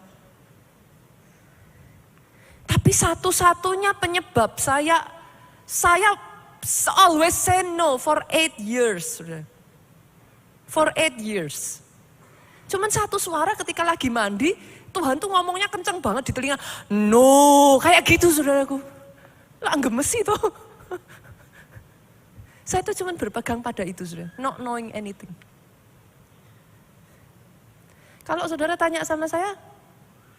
Speaker 1: Tapi satu-satunya penyebab saya always say no for 8 years. For 8 years. Cuman satu suara ketika lagi mandi, Tuhan tuh ngomongnya kenceng banget di telinga. No, kayak gitu saudaraku. Lah gemes itu. Saya tuh cuma berpegang pada itu, saudara. Not knowing anything. Kalau saudara tanya sama saya,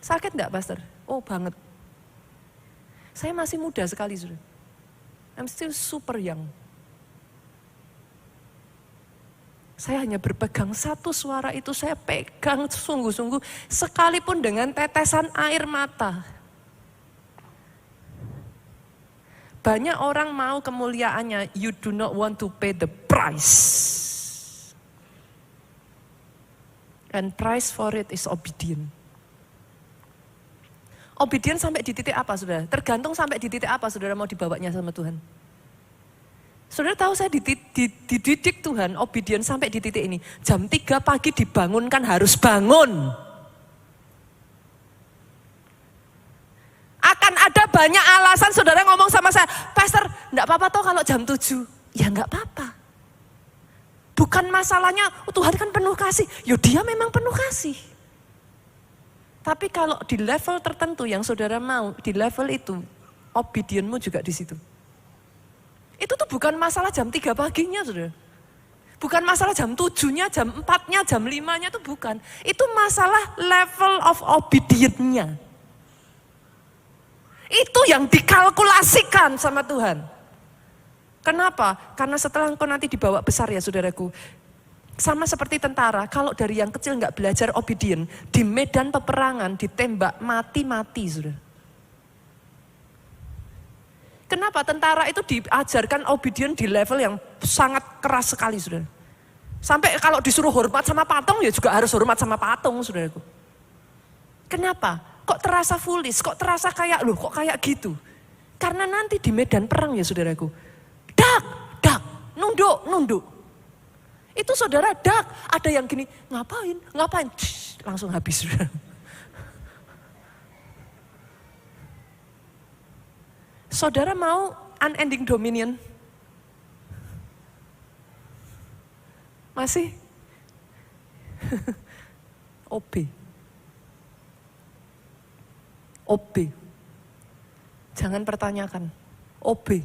Speaker 1: sakit enggak, Pastor? Oh, banget. Saya masih muda sekali, saudara. I'm still super young. Saya hanya berpegang satu suara itu, saya pegang sungguh-sungguh, sekalipun dengan tetesan air mata. Banyak orang mau kemuliaannya, you do not want to pay the price. And price for it is obedient. Obedient sampai di titik apa, saudara? Tergantung sampai di titik apa, saudara mau dibawanya sama Tuhan. Saudara tahu saya dididik Tuhan, obedient sampai di titik ini. Jam 3 pagi dibangunkan, harus bangun. Akan ada banyak alasan saudara ngomong sama saya, Pastor, enggak apa-apa toh kalau jam 7. Ya enggak apa-apa. Bukan masalahnya, Tuhan kan penuh kasih. Ya dia memang penuh kasih. Tapi kalau di level tertentu yang saudara mau, di level itu, obedientmu juga di situ. Itu tuh bukan masalah jam 3 paginya, saudara. Bukan masalah jam 7-nya, jam 4-nya, jam 5-nya, itu bukan. Itu masalah level of obedience-nya. Itu yang dikalkulasikan sama Tuhan. Kenapa? Karena setelah engkau nanti dibawa besar ya saudaraku. Sama seperti tentara, kalau dari yang kecil nggak belajar obedient, di medan peperangan ditembak mati-mati saudara. Kenapa? Tentara itu diajarkan obedient di level yang sangat keras sekali saudara. Sampai kalau disuruh hormat sama patung ya juga harus hormat sama patung saudaraku. Kenapa? Kok terasa foolish, kok terasa kayak, loh kok kayak gitu. Karena nanti di medan perang ya saudaraku. Dak, nunduk. Itu saudara ada yang gini, ngapain, langsung habis. Saudara mau unending dominion? Masih? OB. Jangan pertanyakan. OB.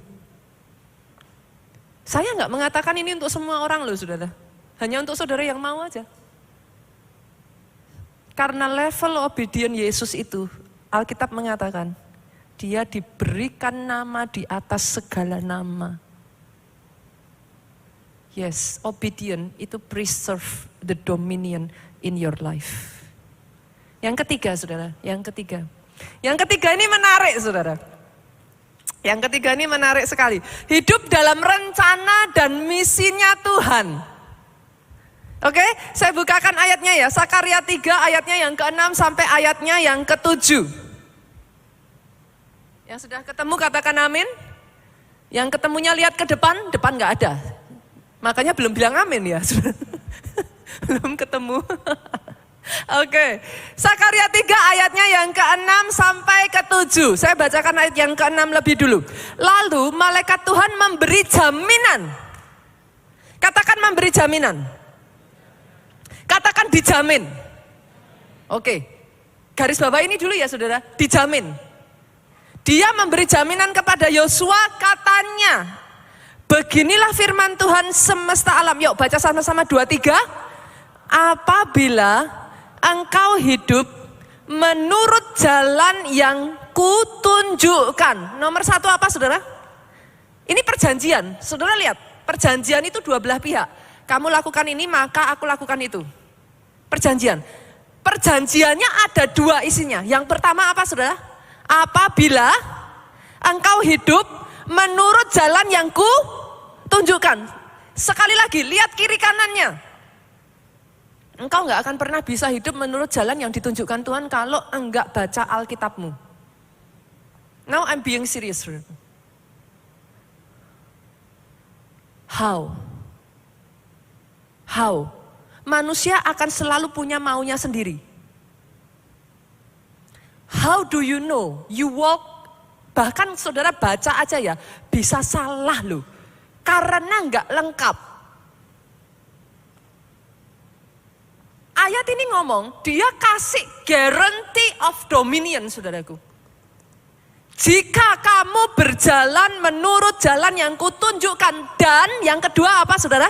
Speaker 1: Saya nggak mengatakan ini untuk semua orang loh saudara. Hanya untuk saudara yang mau aja. Karena level obedient Yesus itu, Alkitab mengatakan, dia diberikan nama di atas segala nama. Yes, obedient itu preserve the dominion in your life. Yang ketiga saudara, yang ketiga ini menarik saudara. Yang ketiga ini menarik sekali. Hidup dalam rencana dan misinya Tuhan. Oke, saya bukakan ayatnya ya. Sakaria 3 ayatnya yang ke-6 sampai ayatnya yang ke-7. Yang sudah ketemu katakan amin. Yang ketemunya lihat ke depan gak ada. Makanya belum bilang amin ya. Belum ketemu. Oke, Sakaria 3 ayatnya yang ke-6 sampai ke-7. Saya bacakan ayat yang ke-6 lebih dulu. Lalu malaikat Tuhan memberi jaminan. Katakan memberi jaminan. Katakan dijamin. Oke, garis bawah ini dulu ya saudara, dijamin. Dia memberi jaminan kepada Yosua katanya, beginilah firman Tuhan semesta alam. Yuk baca sama-sama 2-3. Apabila engkau hidup menurut jalan yang kutunjukkan. Nomor 1 apa saudara? Ini perjanjian. Saudara lihat, perjanjian itu dua belah pihak. Kamu lakukan ini maka aku lakukan itu. Perjanjian. Perjanjiannya ada dua isinya. Yang pertama apa saudara? Apabila engkau hidup menurut jalan yang kutunjukkan. Sekali lagi, lihat kiri kanannya. Engkau gak akan pernah bisa hidup menurut jalan yang ditunjukkan Tuhan kalau enggak baca Alkitabmu. Now I'm being serious. How? Manusia akan selalu punya maunya sendiri. How do you know? You walk, bahkan saudara baca aja ya, bisa salah loh. Karena enggak lengkap. Ayat ini ngomong, dia kasih guarantee of dominion saudaraku. Jika kamu berjalan menurut jalan yang kutunjukkan. Dan yang kedua apa saudara?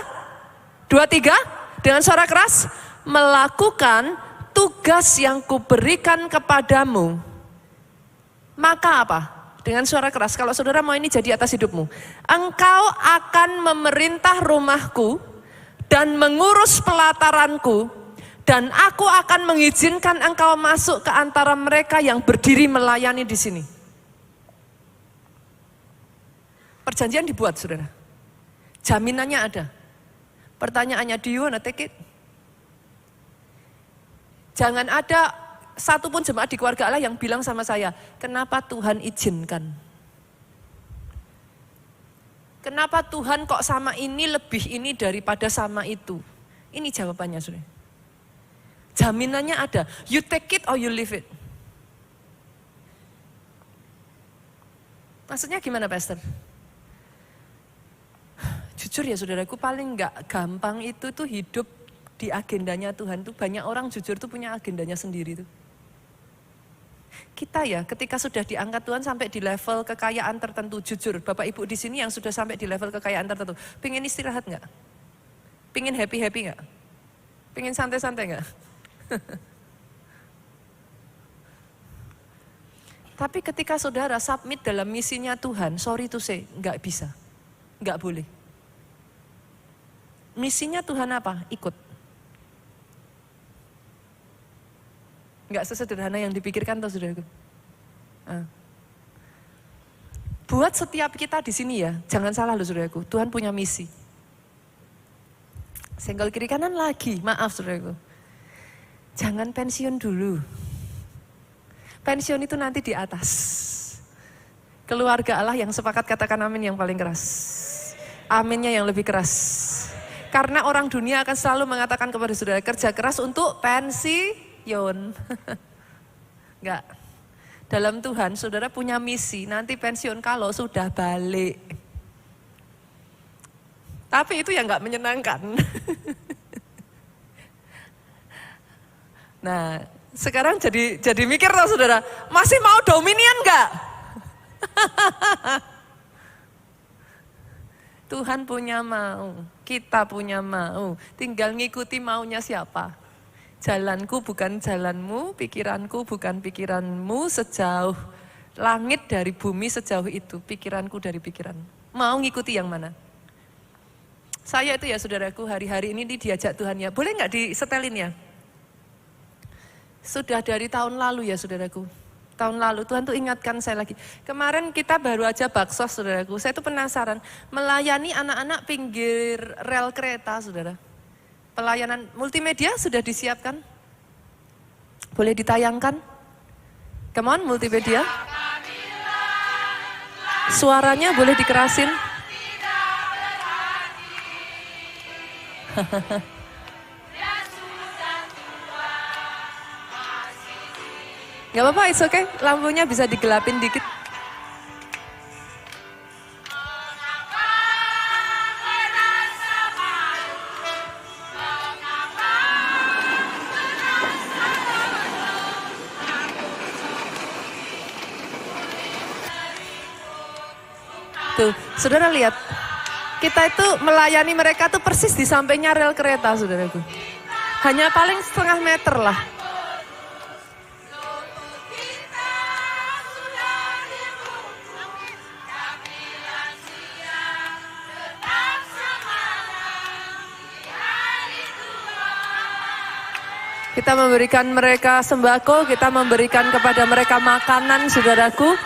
Speaker 1: 2-3 dengan suara keras. Melakukan tugas yang kuberikan kepadamu. Maka apa? Dengan suara keras, kalau saudara mau ini jadi atas hidupmu. Engkau akan memerintah rumahku dan mengurus pelataranku. Dan aku akan mengizinkan engkau masuk ke antara mereka yang berdiri melayani di sini. Perjanjian dibuat saudara. Jaminannya ada. Pertanyaannya, do you wanna take it? Jangan ada satupun jemaat di keluarga Allah yang bilang sama saya, kenapa Tuhan izinkan? Kenapa Tuhan kok sama ini lebih ini daripada sama itu? Ini jawabannya saudara. Jaminannya ada. You take it or you leave it. Maksudnya gimana Pastor? Jujur ya saudaraku, paling gak gampang itu tuh hidup di agendanya Tuhan tuh. Banyak orang jujur tuh punya agendanya sendiri tuh. Kita ya ketika sudah diangkat Tuhan sampai di level kekayaan tertentu, jujur Bapak Ibu di sini yang sudah sampai di level kekayaan tertentu, pengen istirahat gak? Pengen happy-happy gak? Pengen santai-santai gak? Tapi ketika saudara submit dalam misinya Tuhan, sorry to say, gak bisa, gak boleh. Misinya Tuhan apa? Ikut. Gak sesederhana yang dipikirkan tuh saudaraku. Buat setiap kita di sini ya, jangan salah loh saudaraku, Tuhan punya misi. Senggol kiri kanan lagi, maaf saudaraku. Jangan pensiun dulu. pensiun itu nanti di atas. Keluarga Allah yang sepakat katakan amin yang paling keras. Aminnya yang lebih keras. Karena orang dunia akan selalu mengatakan kepada saudara, kerja keras untuk pensiun. Enggak. Dalam Tuhan saudara punya misi, nanti pensiun kalau sudah balik. Tapi itu yang enggak menyenangkan. Nah, sekarang jadi mikir loh saudara, masih mau dominion enggak? Tuhan punya mau, kita punya mau, tinggal ngikuti maunya siapa. Jalanku bukan jalanmu, pikiranku bukan pikiranmu, sejauh langit dari bumi sejauh itu, pikiranku dari pikiran. Mau ngikuti yang mana? Saya itu ya saudaraku, hari-hari ini diajak Tuhan ya, boleh nggak disetelin ya? Sudah dari tahun lalu ya saudaraku. Tahun lalu Tuhan tuh ingatkan saya lagi. Kemarin kita baru aja baksos saudaraku. Saya tuh penasaran. Melayani anak-anak pinggir rel kereta saudara. Pelayanan multimedia sudah disiapkan? Boleh ditayangkan? Come on multimedia. Suaranya boleh dikerasin? Gak apa-apa, it's okay. Lampunya bisa digelapin dikit. Tuh, saudara lihat. Kita itu melayani mereka tuh persis di sampingnya rel kereta, saudaraku. Hanya paling setengah meter lah. Kita memberikan mereka sembako, kita memberikan kepada mereka makanan, saudaraku.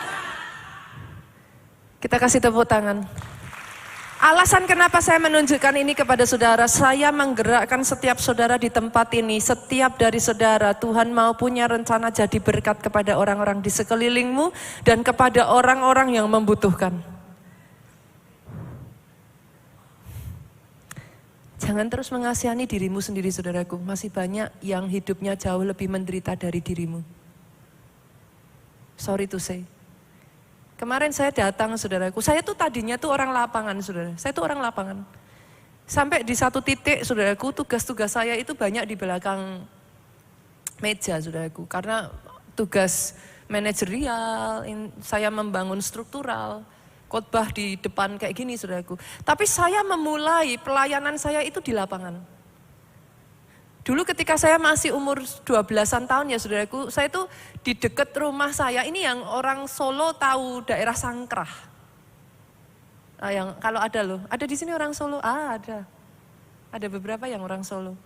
Speaker 1: Kita kasih tepuk tangan. Alasan kenapa saya menunjukkan ini kepada saudara, saya menggerakkan setiap saudara di tempat ini, setiap dari saudara, Tuhan mau punya rencana jadi berkat kepada orang-orang di sekelilingmu dan kepada orang-orang yang membutuhkan. Jangan terus mengasihani dirimu sendiri saudaraku, masih banyak yang hidupnya jauh lebih menderita dari dirimu. Sorry to say. Kemarin saya datang saudaraku, saya tuh tadinya tuh orang lapangan saudara, saya tuh orang lapangan. Sampai di satu titik saudaraku, tugas-tugas saya itu banyak di belakang meja saudaraku. Karena tugas manajerial, saya membangun struktural, khotbah di depan kayak gini saudaraku. Tapi saya memulai pelayanan saya itu di lapangan. Dulu ketika saya masih umur 12-an tahun ya saudaraku, saya tuh di dekat rumah saya, ini yang orang Solo tahu daerah Sangkrah. Yang kalau ada loh, ada di sini orang Solo? Ada. Ada beberapa yang orang Solo.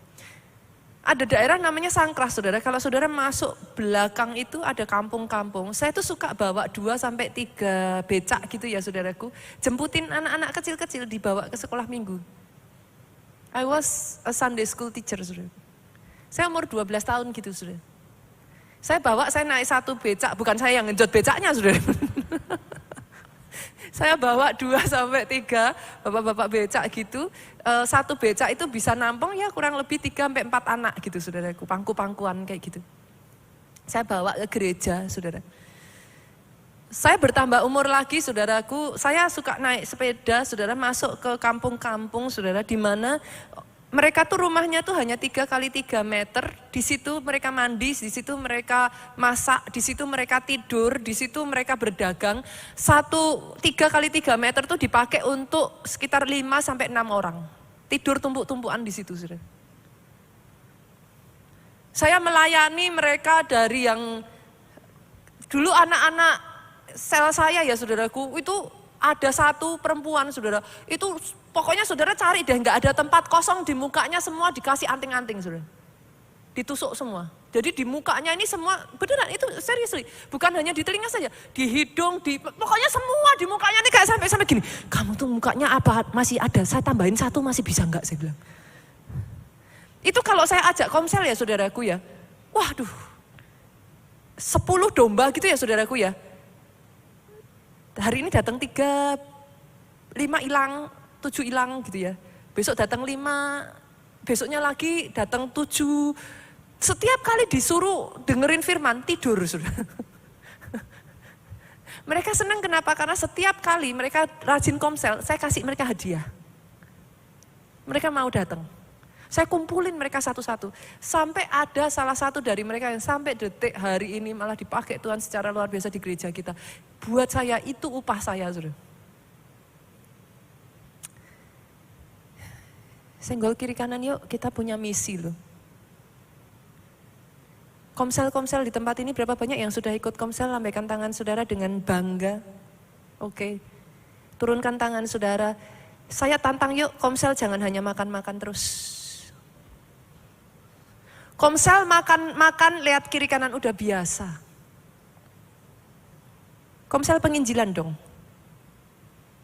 Speaker 1: Ada daerah namanya Sangkrah saudara, kalau saudara masuk belakang itu ada kampung-kampung. Saya tuh suka bawa 2-3 becak gitu ya saudaraku. Jemputin anak-anak kecil-kecil dibawa ke sekolah minggu. I was a Sunday school teacher saudara. Saya umur 12 tahun gitu saudara. Saya naik satu becak, bukan saya yang ngejot becaknya saudara. Saya bawa 2-3 bapak-bapak becak gitu. Satu becak itu bisa nampung ya kurang lebih 3-4 anak gitu saudaraku. Pangku-pangkuan kayak gitu. Saya bawa ke gereja saudara. Saya bertambah umur lagi saudaraku. Saya suka naik sepeda saudara masuk ke kampung-kampung saudara. Di mana mereka tuh rumahnya tuh hanya 3x3 meter, di situ mereka mandi, di situ mereka masak, di situ mereka tidur, di situ mereka berdagang. 3x3 meter tuh dipakai untuk sekitar 5-6 orang. Tidur tumpuk-tumpukan di situ, saudara. Saya melayani mereka dari yang dulu anak-anak sel saya ya saudaraku, itu ada satu perempuan saudara, itu pokoknya saudara cari deh, nggak ada tempat kosong di mukanya, semua dikasih anting-anting saudara. Ditusuk semua. Jadi di mukanya ini semua, beneran itu serius, bukan hanya di telinga saja, di hidung, pokoknya semua di mukanya ini kayak sampai gini. Kamu tuh mukanya apa, masih ada, saya tambahin satu masih bisa nggak, saya bilang. Itu kalau saya ajak komsel ya saudaraku ya, waduh. 10 domba gitu ya saudaraku ya. Hari ini datang 3, 5 hilang, 7 hilang gitu ya. Besok datang 5, besoknya lagi datang 7. Setiap kali disuruh dengerin firman, tidur saudara. Mereka senang kenapa? Karena setiap kali mereka rajin komsel, saya kasih mereka hadiah. Mereka mau datang. Saya kumpulin mereka satu-satu. Sampai ada salah satu dari mereka yang sampai detik hari ini malah dipakai Tuhan secara luar biasa di gereja kita. Buat saya itu upah saya, saudara. Senggol kiri kanan yuk, kita punya misi loh. Komsel-komsel di tempat ini berapa banyak yang sudah ikut komsel? Lambaikan tangan saudara dengan bangga. Oke. Turunkan tangan saudara. Saya tantang yuk, komsel jangan hanya makan-makan terus. Komsel makan-makan lihat kiri kanan udah biasa. Komsel penginjilan dong.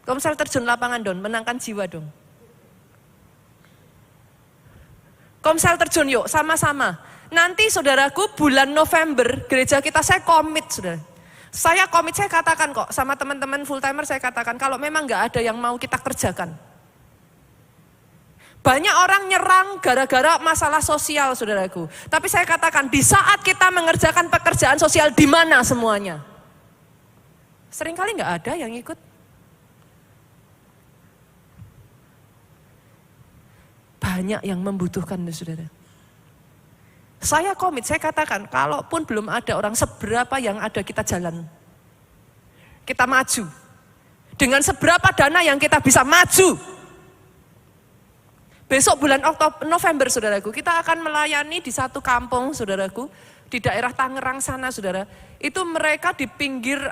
Speaker 1: Komsel terjun lapangan dong, menangkan jiwa dong. Komsel terjun yuk, sama-sama. Nanti saudaraku bulan November gereja kita saya komit saudara. Saya komit, saya katakan kok sama teman-teman full timer saya katakan kalau memang gak ada yang mau kita kerjakan. Banyak orang nyerang gara-gara masalah sosial saudaraku. Tapi saya katakan di saat kita mengerjakan pekerjaan sosial di mana semuanya? Seringkali gak ada yang ikut. Banyak yang membutuhkan saudara. Saya komit, saya katakan, kalaupun belum ada orang seberapa yang ada kita jalan. Kita maju. Dengan seberapa dana yang kita bisa maju. Besok bulan November saudaraku, kita akan melayani di satu kampung saudaraku. Di daerah Tangerang sana saudara. Itu mereka di pinggir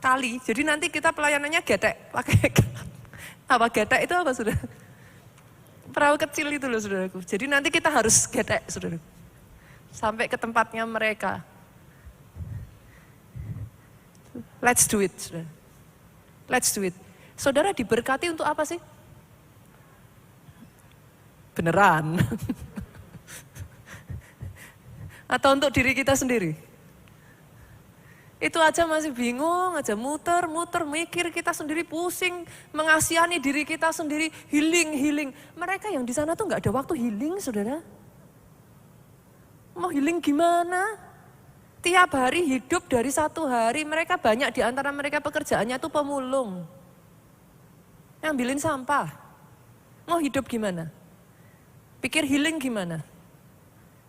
Speaker 1: kali. Jadi nanti kita pelayanannya getek. Pakai getek itu apa saudara? Perahu kecil itu loh saudaraku. Jadi nanti kita harus getek saudaraku. Sampai ke tempatnya mereka. Let's do it. Saudara. Let's do it. Saudara diberkati untuk apa sih? Beneran. Atau untuk diri kita sendiri? Itu aja masih bingung, aja muter-muter, mikir kita sendiri pusing, mengasihani diri kita sendiri, healing. Mereka yang di sana tuh gak ada waktu healing saudara. Mau healing gimana? Tiap hari hidup dari satu hari, mereka banyak di antara mereka pekerjaannya itu pemulung. Ngambilin sampah. Mau hidup gimana? Pikir healing gimana?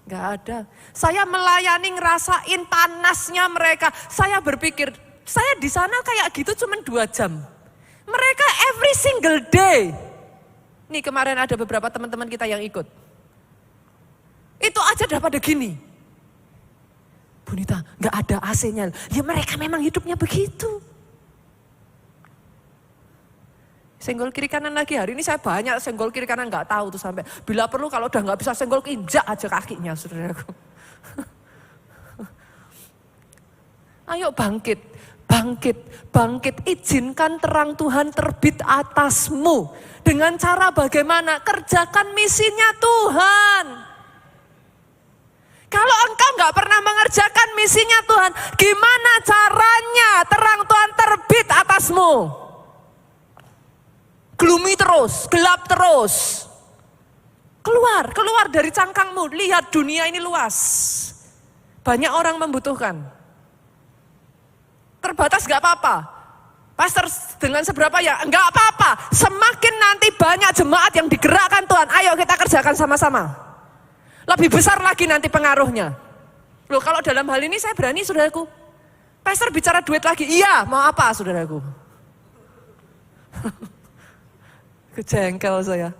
Speaker 1: Gak ada. Saya melayani ngerasain panasnya mereka. Saya berpikir, saya di sana kayak gitu cuma 2 jam. Mereka every single day. Nih kemarin ada beberapa teman-teman kita yang ikut. Itu aja udah pada gini. Bunita, gak ada AC-nya. Ya mereka memang hidupnya begitu. Senggol kiri kanan lagi, hari ini saya banyak senggol kiri kanan gak tahu tuh sampai. Bila perlu kalau udah gak bisa senggol, injak aja kakinya saudaraku. Ayo bangkit. Izinkan terang Tuhan terbit atasmu. Dengan cara bagaimana? Kerjakan misinya Tuhan. Kalau engkau gak pernah mengerjakan misinya Tuhan, gimana caranya terang Tuhan terbit atasmu? Gloomy terus, gelap terus. Keluar dari cangkangmu, lihat dunia ini luas. Banyak orang membutuhkan. Terbatas gak apa-apa. Pastor dengan seberapa ya, gak apa-apa. Semakin nanti banyak jemaat yang digerakkan Tuhan, ayo kita kerjakan sama-sama. Lebih besar lagi nanti pengaruhnya. Loh kalau dalam hal ini saya berani saudaraku. Pastor bicara duit lagi, iya mau apa saudaraku? Kejengkel saya.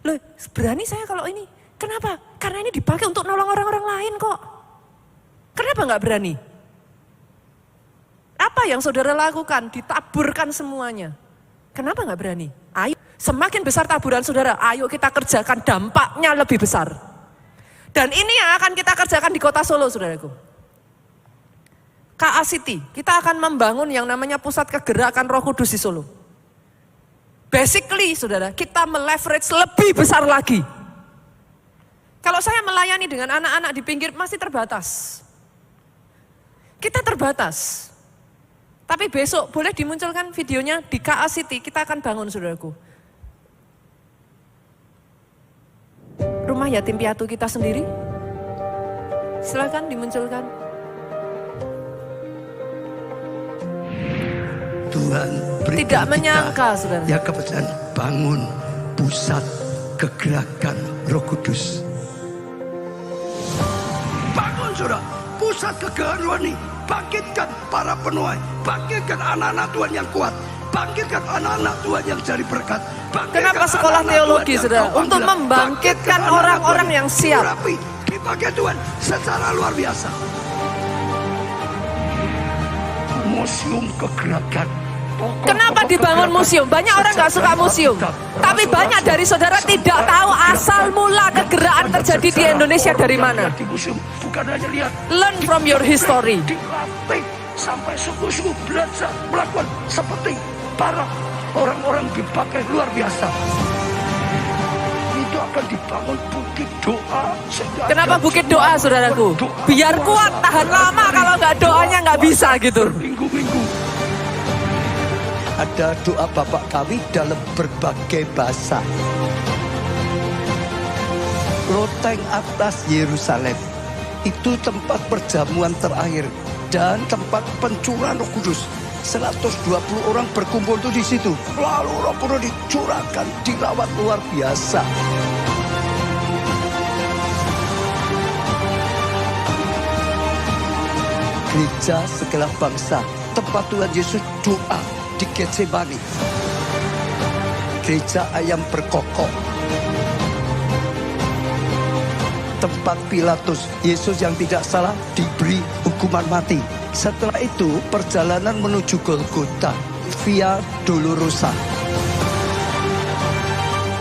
Speaker 1: Loh berani saya kalau ini. Kenapa? Karena ini dipakai untuk nolong orang-orang lain kok. Kenapa gak berani? Apa yang saudara lakukan? Ditaburkan semuanya. Kenapa gak berani? Ayo. Semakin besar taburan saudara, ayo kita kerjakan, dampaknya lebih besar. Dan ini yang akan kita kerjakan di kota Solo saudaraku. KA City, kita akan membangun yang namanya pusat kegerakan Roh Kudus di Solo. Basically saudara, kita meleverage lebih besar lagi. Kalau saya melayani dengan anak-anak di pinggir masih terbatas. Kita terbatas. Tapi besok boleh dimunculkan videonya di KA City, kita akan bangun saudaraku. Rumah yatim piatu kita sendiri. Silakan dimunculkan.
Speaker 2: Tuhan berikan
Speaker 1: Tidak menyangka,
Speaker 2: kita
Speaker 1: saudara.
Speaker 2: ya kepercayaan bangun pusat kegerakan Roh Kudus. Bangun saudara, pusat kegerakan rohani. Bangkitkan para penuai, bangkitkan anak-anak Tuhan yang kuat, bangkitkan anak-anak Tuhan yang cari berkat.
Speaker 1: Kenapa sekolah teologi, saudara? Untuk membangkitkan orang-orang yang siap.
Speaker 2: Dipakai Tuhan secara luar biasa. Museum kegerakan.
Speaker 1: Kenapa dibangun museum? Banyak orang nggak suka museum. Tapi banyak dari saudara tidak tahu asal mula kegerakan terjadi di Indonesia dari mana.
Speaker 2: Di museum bukan hanya lihat.
Speaker 1: Learn from your history.
Speaker 2: Dilatih sampai sungguh-sungguh belajar melakukan seperti para orang-orang dipakai luar biasa. Itu akan dibangun bukit doa.
Speaker 1: Kenapa bukit doa, saudaraku? Biar kuat, tahan lama. Kalau nggak doanya nggak bisa gitu.
Speaker 2: Minggu-minggu. Ada doa Bapak kami dalam berbagai bahasa. Loteng atas Yerusalem itu tempat perjamuan terakhir dan tempat pencurahan Roh Kudus. 120 orang berkumpul tuh di situ. Lalu Roh Kudus dicurahkan, dilawat luar biasa. Gereja segala bangsa, tempat Tuhan Yesus doa di Getsemani. Gereja ayam berkokok. Tempat Pilatus, Yesus yang tidak salah diberi hukuman mati. Setelah itu perjalanan menuju Golgota, Via Dolorosa.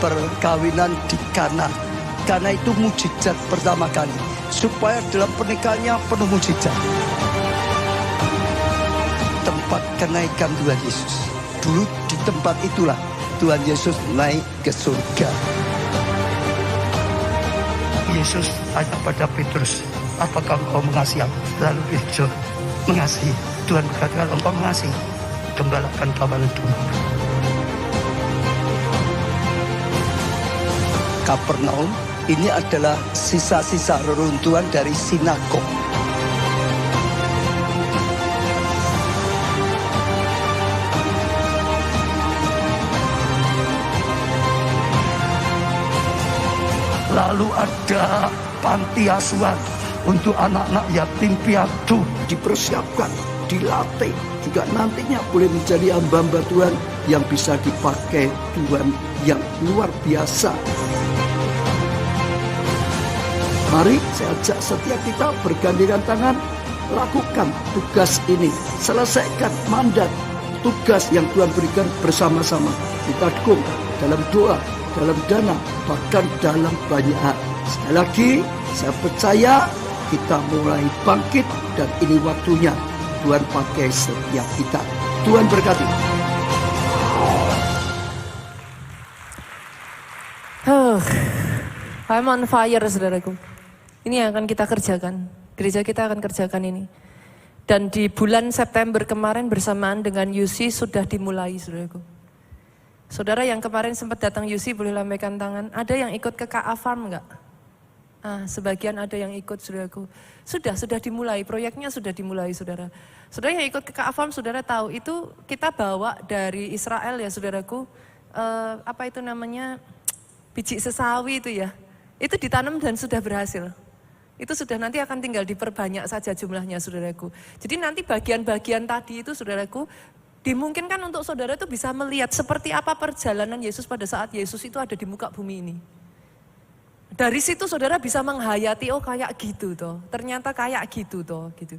Speaker 2: Perkawinan di Kana. Kana itu mujizat pertama kali. Supaya dalam pernikahannya penuh mujizat. Tempat kenaikan Tuhan Yesus. Dulu di tempat itulah Tuhan Yesus naik ke surga. Yesus tanya pada Petrus, apakah engkau mengasihi aku? Lalu Petrus mengasihi. Tuhan berkata, kalau engkau mengasihi, gembalakan kawan domba. Kapernaum ini adalah sisa-sisa reruntuhan dari sinagog. Lalu ada panti asuhan untuk anak-anak yatim piatu, dipersiapkan, dilatih, juga nantinya boleh menjadi hamba-hamba Tuhan yang bisa dipakai Tuhan yang luar biasa. Mari saya ajak setiap kita bergandengan tangan, lakukan tugas ini, selesaikan mandat, tugas yang Tuhan berikan bersama-sama. Kita dukung dalam doa, dalam dana, bahkan dalam banyak hal. Sekali lagi, saya percaya kita mulai bangkit dan ini waktunya Tuhan pakai setiap kita. Tuhan berkati.
Speaker 1: I'm on fire, saudaraku. Ini yang akan kita kerjakan. Gereja kita akan kerjakan ini. Dan di bulan September kemarin bersamaan dengan UC sudah dimulai, saudaraku. Saudara yang kemarin sempat datang UC boleh lambaikan tangan. Ada yang ikut ke KA Farm enggak? Sebagian ada yang ikut, saudaraku. Sudah dimulai, proyeknya sudah dimulai, saudara. Saudara yang ikut ke KA Farm, saudara tahu itu kita bawa dari Israel ya, saudaraku. Apa itu namanya? Biji sesawi itu ya. Itu ditanam dan sudah berhasil. Itu sudah nanti akan tinggal diperbanyak saja jumlahnya, saudaraku. Jadi nanti bagian-bagian tadi itu, saudaraku, dimungkinkan untuk saudara itu bisa melihat seperti apa perjalanan Yesus pada saat Yesus itu ada di muka bumi ini. Dari situ saudara bisa menghayati, oh kayak gitu toh, ternyata kayak gitu toh, gitu.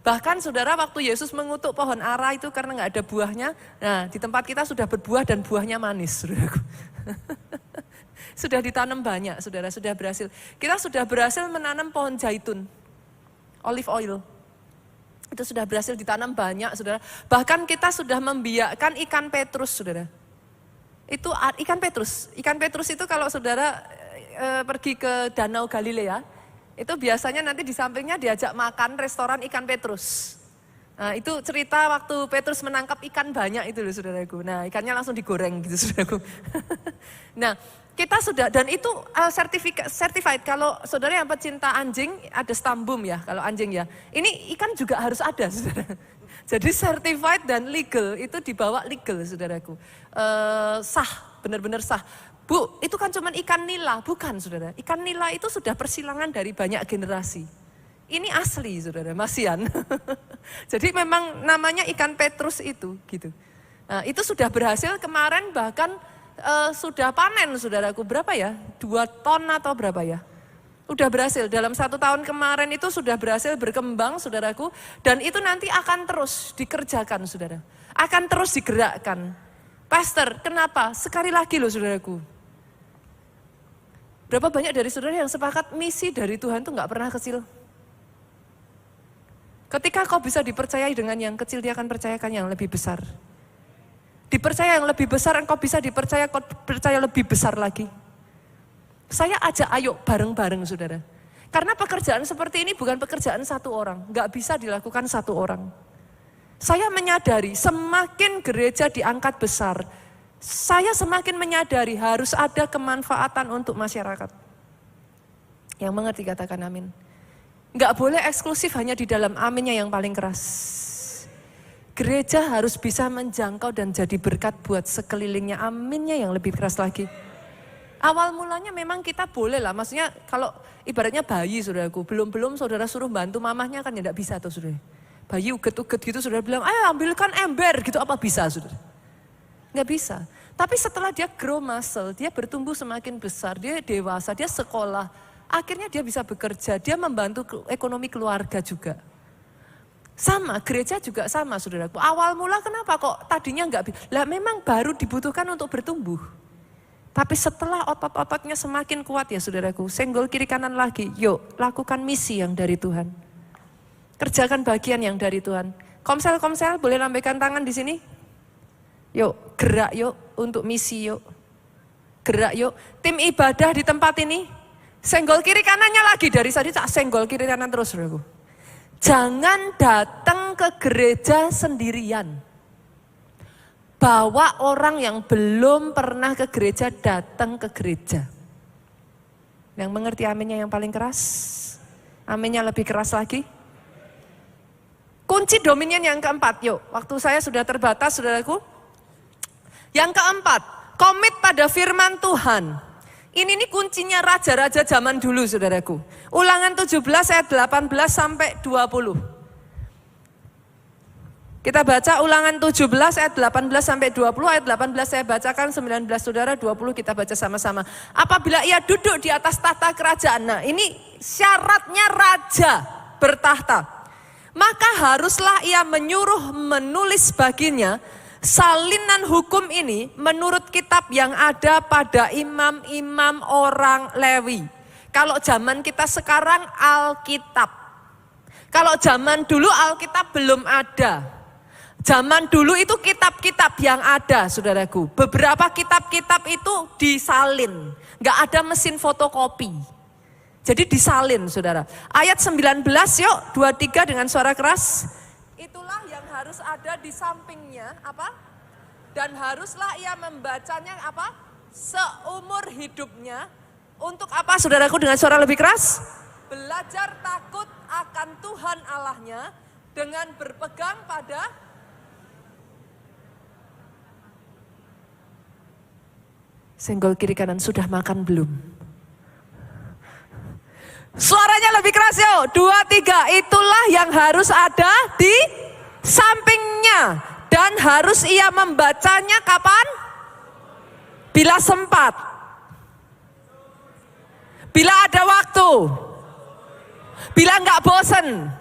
Speaker 1: Bahkan saudara waktu Yesus mengutuk pohon ara itu karena nggak ada buahnya, nah di tempat kita sudah berbuah dan buahnya manis, saudaraku. Sudah ditanam banyak, saudara, sudah berhasil. Kita sudah berhasil menanam pohon zaitun, olive oil. Itu sudah berhasil ditanam banyak, saudara. Bahkan kita sudah membiakkan ikan petrus, saudara. Itu ikan petrus. Ikan petrus itu kalau saudara pergi ke Danau Galilea, itu biasanya nanti di sampingnya diajak makan restoran ikan Petrus. Nah, itu cerita waktu Petrus menangkap ikan banyak itu loh saudaraku. Nah, ikannya langsung digoreng gitu saudaraku. Nah, kita sudah, dan itu certified. Kalau saudara yang pecinta anjing, ada stambum ya kalau anjing ya. Ini ikan juga harus ada saudara. Jadi certified dan legal, itu dibawa legal saudaraku. Sah, benar-benar sah. Bu, itu kan cuma ikan nila, bukan saudara. Ikan nila itu sudah persilangan dari banyak generasi. Ini asli saudara, masian. Jadi memang namanya ikan Petrus itu gitu. Nah, itu sudah berhasil kemarin bahkan sudah panen saudaraku, berapa ya? 2 ton atau berapa ya? Udah berhasil, dalam 1 tahun kemarin itu sudah berhasil berkembang saudaraku. Dan itu nanti akan terus dikerjakan saudara. Akan terus digerakkan. Pastor, kenapa? Sekali lagi loh saudaraku. Berapa banyak dari saudara yang sepakat misi dari Tuhan itu gak pernah kecil? Ketika kau bisa dipercayai dengan yang kecil, dia akan percayakan yang lebih besar. Dipercaya yang lebih besar, engkau bisa dipercaya, kau percaya lebih besar lagi. Saya ajak ayo bareng-bareng saudara. Karena pekerjaan seperti ini bukan pekerjaan satu orang, gak bisa dilakukan satu orang. Saya menyadari semakin gereja diangkat besar, saya semakin menyadari harus ada kemanfaatan untuk masyarakat. Yang mengerti katakan amin. Nggak boleh eksklusif hanya di dalam aminnya yang paling keras. Gereja harus bisa menjangkau dan jadi berkat buat sekelilingnya, aminnya yang lebih keras lagi. Awal mulanya memang kita boleh lah, maksudnya kalau ibaratnya bayi saudaraku, belum saudara suruh bantu mamahnya kan ya nggak bisa tuh saudara. Bayi uget-uget gitu saudara bilang, ayo ambilkan ember gitu, apa bisa saudara? Nggak bisa. Tapi setelah dia grow muscle, dia bertumbuh semakin besar, dia dewasa, dia sekolah, akhirnya dia bisa bekerja, dia membantu ekonomi keluarga juga. Sama, gereja juga sama saudaraku. Awal mula kenapa kok tadinya enggak, lah memang baru dibutuhkan untuk bertumbuh. Tapi setelah otot-ototnya semakin kuat ya saudaraku, senggol kiri kanan lagi, yuk lakukan misi yang dari Tuhan. Kerjakan bagian yang dari Tuhan. Komsel boleh lambaikan tangan di sini? Yuk, gerak yuk untuk misi yuk. Gerak yuk, tim ibadah di tempat ini. Senggol kiri kanannya lagi, dari tadi tak senggol kiri kanan terus saudaraku. Jangan datang ke gereja sendirian. Bawa orang yang belum pernah ke gereja datang ke gereja. Yang mengerti aminnya yang paling keras? Aminnya lebih keras lagi? Kunci dominion yang keempat, yuk. Waktu saya sudah terbatas saudaraku. Yang keempat, komit pada firman Tuhan. Ini nih kuncinya raja-raja zaman dulu saudaraku. Ulangan 17 ayat 18 sampai 20. Kita baca Ulangan 17 ayat 18 sampai 20. Ayat 18 saya bacakan, 19 saudara, 20 kita baca sama-sama. Apabila ia duduk di atas tahta kerajaan. Nah ini syaratnya raja bertahta. Maka haruslah ia menyuruh menulis baginya salinan hukum ini menurut kitab yang ada pada imam-imam orang Lewi. Kalau zaman kita sekarang Alkitab. Kalau zaman dulu Alkitab belum ada. Zaman dulu itu kitab-kitab yang ada saudaraku. Beberapa kitab-kitab itu disalin. Gak ada mesin fotokopi. Jadi disalin saudara. Ayat 19 yuk, 23 dengan suara keras. Itulah yang harus ada di sampingnya, apa? Dan haruslah ia membacanya, apa? Seumur hidupnya. Untuk apa saudaraku dengan suara lebih keras? Belajar takut akan Tuhan Allahnya dengan berpegang pada senggol kiri kanan, sudah makan belum? Suaranya lebih keras yuk, 2, 3, itulah yang harus ada di sampingnya. Dan harus ia membacanya kapan? Bila sempat. Bila ada waktu. Bila enggak bosan.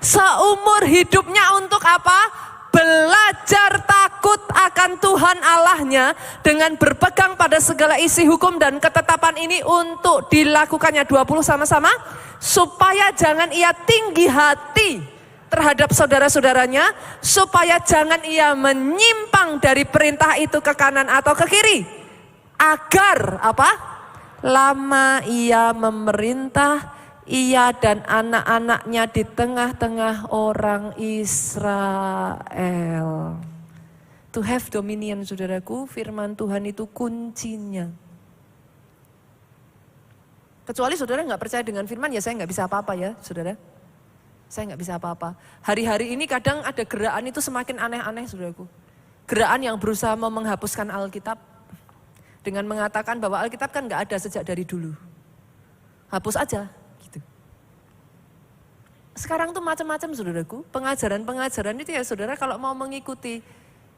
Speaker 1: Seumur hidupnya untuk apa? Belajar takut akan Tuhan Allahnya dengan berpegang pada segala isi hukum dan ketetapan ini untuk dilakukannya 20 sama-sama. Supaya jangan ia tinggi hati terhadap saudara-saudaranya. Supaya jangan ia menyimpang dari perintah itu ke kanan atau ke kiri. Agar apa? lama ia memerintah, ia dan anak-anaknya di tengah-tengah orang Israel. To have dominion, saudaraku, firman Tuhan itu kuncinya. Kecuali saudara nggak percaya dengan firman, ya saya nggak bisa apa-apa ya, saudara. Saya nggak bisa apa-apa. Hari-hari ini kadang ada gerakan itu semakin aneh-aneh, saudaraku. Gerakan yang berusaha mau menghapuskan Alkitab dengan mengatakan bahwa Alkitab kan nggak ada sejak dari dulu. Hapus aja, gitu. Sekarang tuh macam-macam, saudaraku. Pengajaran-pengajaran itu ya, saudara, kalau mau mengikuti,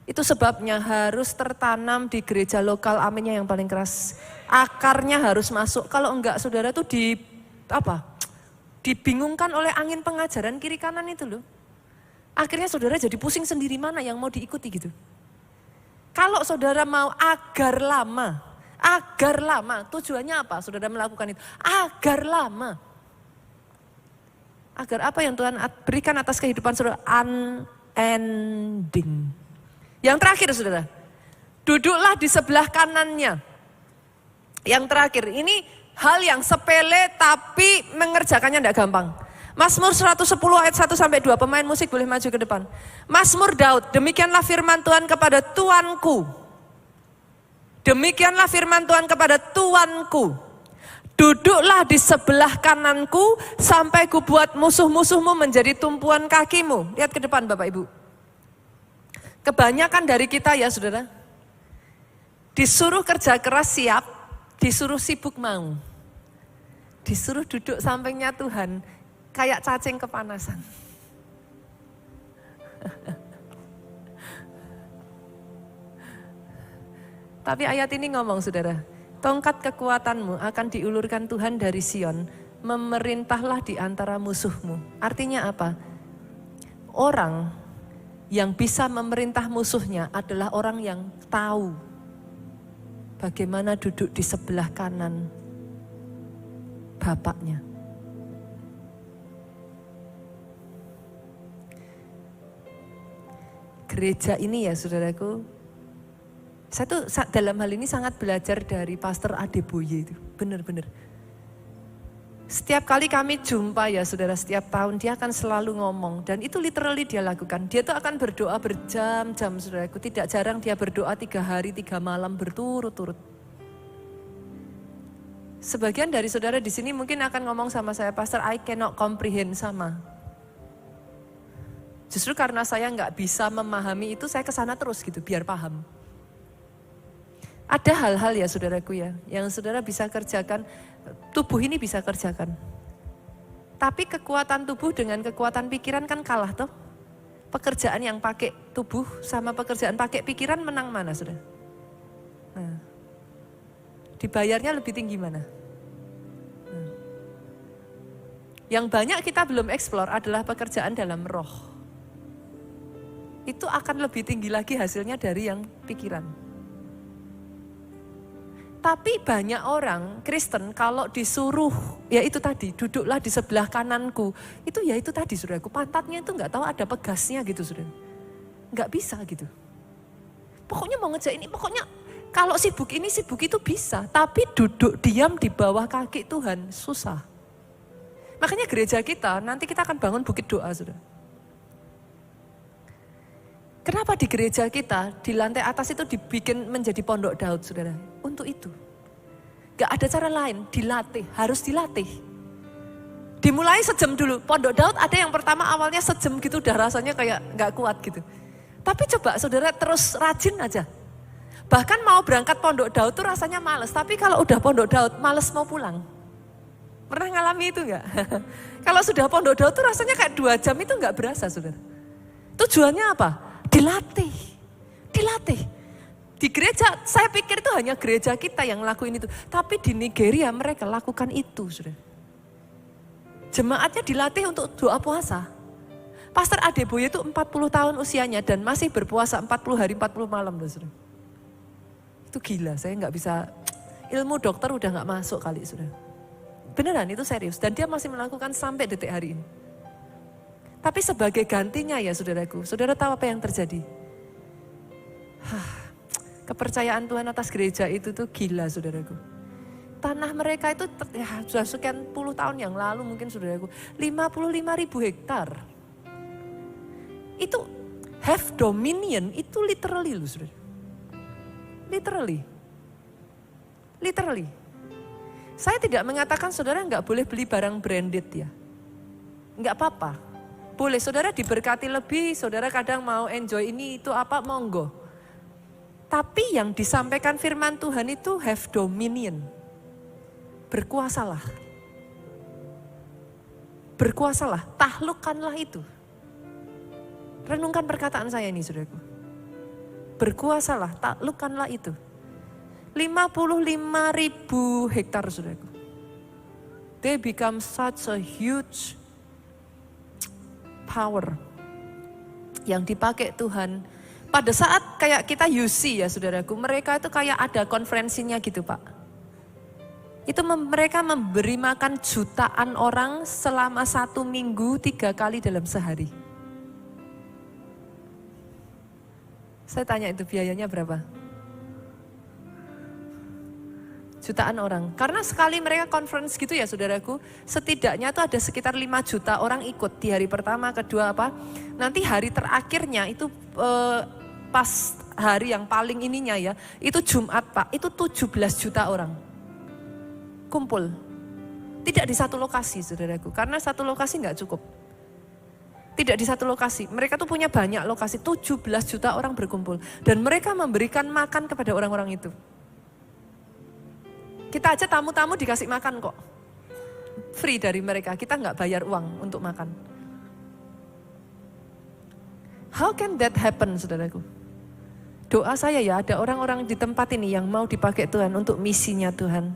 Speaker 1: itu sebabnya harus tertanam di gereja lokal, aminnya yang paling keras. Akarnya harus masuk. Kalau enggak, saudara tuh dibingungkan oleh angin pengajaran kiri kanan itu loh. Akhirnya saudara jadi pusing sendiri mana yang mau diikuti gitu. Kalau saudara mau agar lama, tujuannya apa saudara melakukan itu? Agar lama. Agar apa yang Tuhan berikan atas kehidupan saudara? Unending. Yang terakhir saudara, duduklah di sebelah kanannya. Yang terakhir, ini hal yang sepele tapi mengerjakannya tidak gampang. Mazmur 110 ayat 1-2, pemain musik boleh maju ke depan. Mazmur Daud, demikianlah firman Tuhan kepada Tuanku. Demikianlah firman Tuhan kepada Tuanku. Duduklah di sebelah kananku sampai kubuat musuh-musuhmu menjadi tumpuan kakimu. Lihat ke depan Bapak Ibu. Kebanyakan dari kita ya saudara, disuruh kerja keras siap, disuruh sibuk mau. Disuruh duduk sampingnya Tuhan, kayak cacing kepanasan. Tapi ayat ini ngomong saudara, tongkat kekuatanmu akan diulurkan Tuhan dari Sion, memerintahlah di antara musuhmu. Artinya apa? Orang yang bisa memerintah musuhnya adalah orang yang tahu bagaimana duduk di sebelah kanan Bapaknya. Gereja ini ya saudaraku, saya tuh dalam hal ini sangat belajar dari Pastor Adeboye itu, benar-benar. Setiap kali kami jumpa ya saudara, setiap tahun dia akan selalu ngomong. Dan itu literally dia lakukan. Dia tuh akan berdoa berjam-jam saudaraku. Tidak jarang dia berdoa 3 hari 3 malam berturut-turut. Sebagian dari saudara di sini mungkin akan ngomong sama saya, Pastor, I cannot comprehend, sama. Justru karena saya nggak bisa memahami itu, saya kesana terus gitu, biar paham. Ada hal-hal ya saudaraku ya, yang saudara bisa kerjakan, tubuh ini bisa kerjakan. Tapi kekuatan tubuh dengan kekuatan pikiran kan kalah toh. Pekerjaan yang pakai tubuh sama pekerjaan pakai pikiran menang mana saudara? Nah, dibayarnya lebih tinggi mana? Nah. Yang banyak kita belum eksplor adalah pekerjaan dalam roh. Itu akan lebih tinggi lagi hasilnya dari yang pikiran. Tapi banyak orang Kristen kalau disuruh, ya itu tadi, duduklah di sebelah kananku. Itu ya itu tadi saudaraku, pantatnya itu gak tahu ada pegasnya gitu saudara. Gak bisa gitu. Pokoknya mau ngejar ini, pokoknya kalau sibuk ini sibuk itu bisa. Tapi duduk diam di bawah kaki Tuhan susah. Makanya gereja kita, nanti kita akan bangun bukit doa saudara. Kenapa di gereja kita, di lantai atas itu dibikin menjadi pondok Daud, saudara? Untuk itu. Gak ada cara lain, dilatih, harus dilatih. Dimulai sejam dulu, pondok Daud ada yang pertama awalnya sejam gitu, udah rasanya kayak gak kuat gitu. Tapi coba saudara terus rajin aja. Bahkan mau berangkat pondok Daud tuh rasanya males, tapi kalau udah pondok Daud, males mau pulang. Pernah ngalami itu gak? Kalau sudah pondok Daud tuh rasanya kayak 2 jam itu gak berasa, saudara. Tujuannya apa? Dilatih. Di gereja, saya pikir itu hanya gereja kita yang lakuin itu. Tapi di Nigeria mereka lakukan itu, saudara. Jemaatnya dilatih untuk doa puasa. Pastor Adeboye itu 40 tahun usianya dan masih berpuasa 40 hari 40 malam, saudara. Itu gila, saya nggak bisa, ilmu dokter udah nggak masuk kali, saudara. Beneran, itu serius. Dan dia masih melakukan sampai detik hari ini. Tapi sebagai gantinya ya saudaraku, saudara tahu apa yang terjadi? Kepercayaan Tuhan atas gereja itu tuh gila saudaraku. tanah mereka itu sudah sekian puluh tahun yang lalu mungkin saudaraku, 55.000 hektar. Itu have dominion, itu literally loh saudara. Literally. Saya tidak mengatakan saudara nggak boleh beli barang branded ya. Nggak apa-apa. Boleh saudara diberkati lebih, saudara kadang mau enjoy ini itu apa, monggo. Tapi yang disampaikan firman Tuhan itu have dominion. Berkuasalah. Berkuasalah, taklukkanlah itu. Renungkan perkataan saya ini saudaraku. Berkuasalah, taklukkanlah itu. 55.000 hektar saudaraku. They become such a huge power yang dipakai Tuhan. Pada saat kayak kita UC ya saudaraku, mereka itu kayak ada konferensinya gitu Pak. Itu mereka memberi makan jutaan orang selama 1 minggu 3 kali dalam sehari. Saya tanya itu biayanya berapa? Jutaan orang. Karena sekali mereka conference gitu ya saudaraku, setidaknya tuh ada sekitar 5 juta orang ikut di hari pertama, kedua apa. Nanti hari terakhirnya itu pas hari yang paling ininya ya, itu Jumat Pak, itu 17 juta orang kumpul. Tidak di satu lokasi saudaraku, karena satu lokasi nggak cukup. Tidak di satu lokasi, mereka tuh punya banyak lokasi, 17 juta orang berkumpul. Dan mereka memberikan makan kepada orang-orang itu. Kita aja tamu-tamu dikasih makan kok. Free dari mereka, kita nggak bayar uang untuk makan. How can that happen saudaraku? Doa saya ya, ada orang-orang di tempat ini yang mau dipakai Tuhan untuk misinya Tuhan.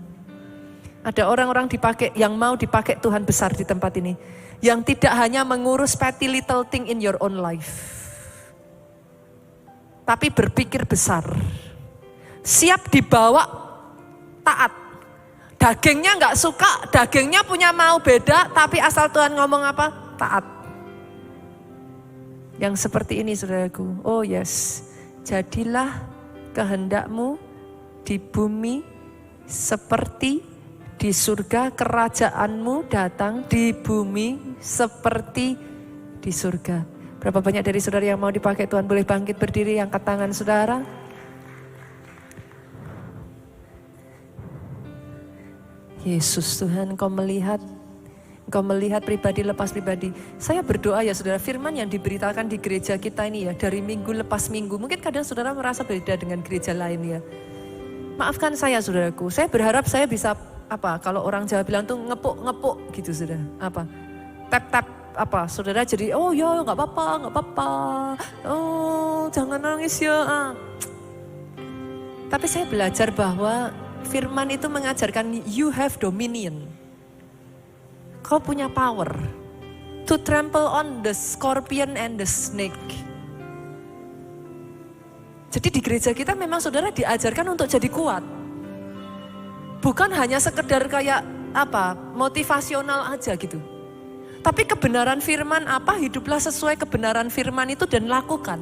Speaker 1: Ada orang-orang yang mau dipakai Tuhan besar di tempat ini. Yang tidak hanya mengurus petty little thing in your own life. Tapi berpikir besar. Siap dibawa, taat. Dagingnya nggak suka, dagingnya punya mau beda, tapi asal Tuhan ngomong apa, taat. Yang seperti ini saudaraku, oh yes, jadilah kehendakmu di bumi seperti di surga, kerajaanmu datang di bumi seperti di surga. Berapa banyak dari saudara yang mau dipakai Tuhan, boleh bangkit berdiri, angkat tangan saudara. Yesus Tuhan, Engkau melihat pribadi lepas pribadi. Saya berdoa ya saudara, firman yang diberitakan di gereja kita ini ya, dari minggu lepas minggu. Mungkin kadang saudara merasa beda dengan gereja lain ya. Maafkan saya saudaraku, saya berharap saya bisa kalau orang Jawa bilang tuh ngepuk-ngepuk gitu saudara. Tap-tap saudara jadi, oh ya gak apa-apa. Oh jangan nangis ya. Tapi saya belajar bahwa firman itu mengajarkan you have dominion. Kau punya power to trample on the scorpion and the snake. Jadi di gereja kita memang saudara diajarkan untuk jadi kuat. Bukan hanya sekedar kayak motivasional aja gitu. Tapi kebenaran firman hiduplah sesuai kebenaran firman itu dan lakukan.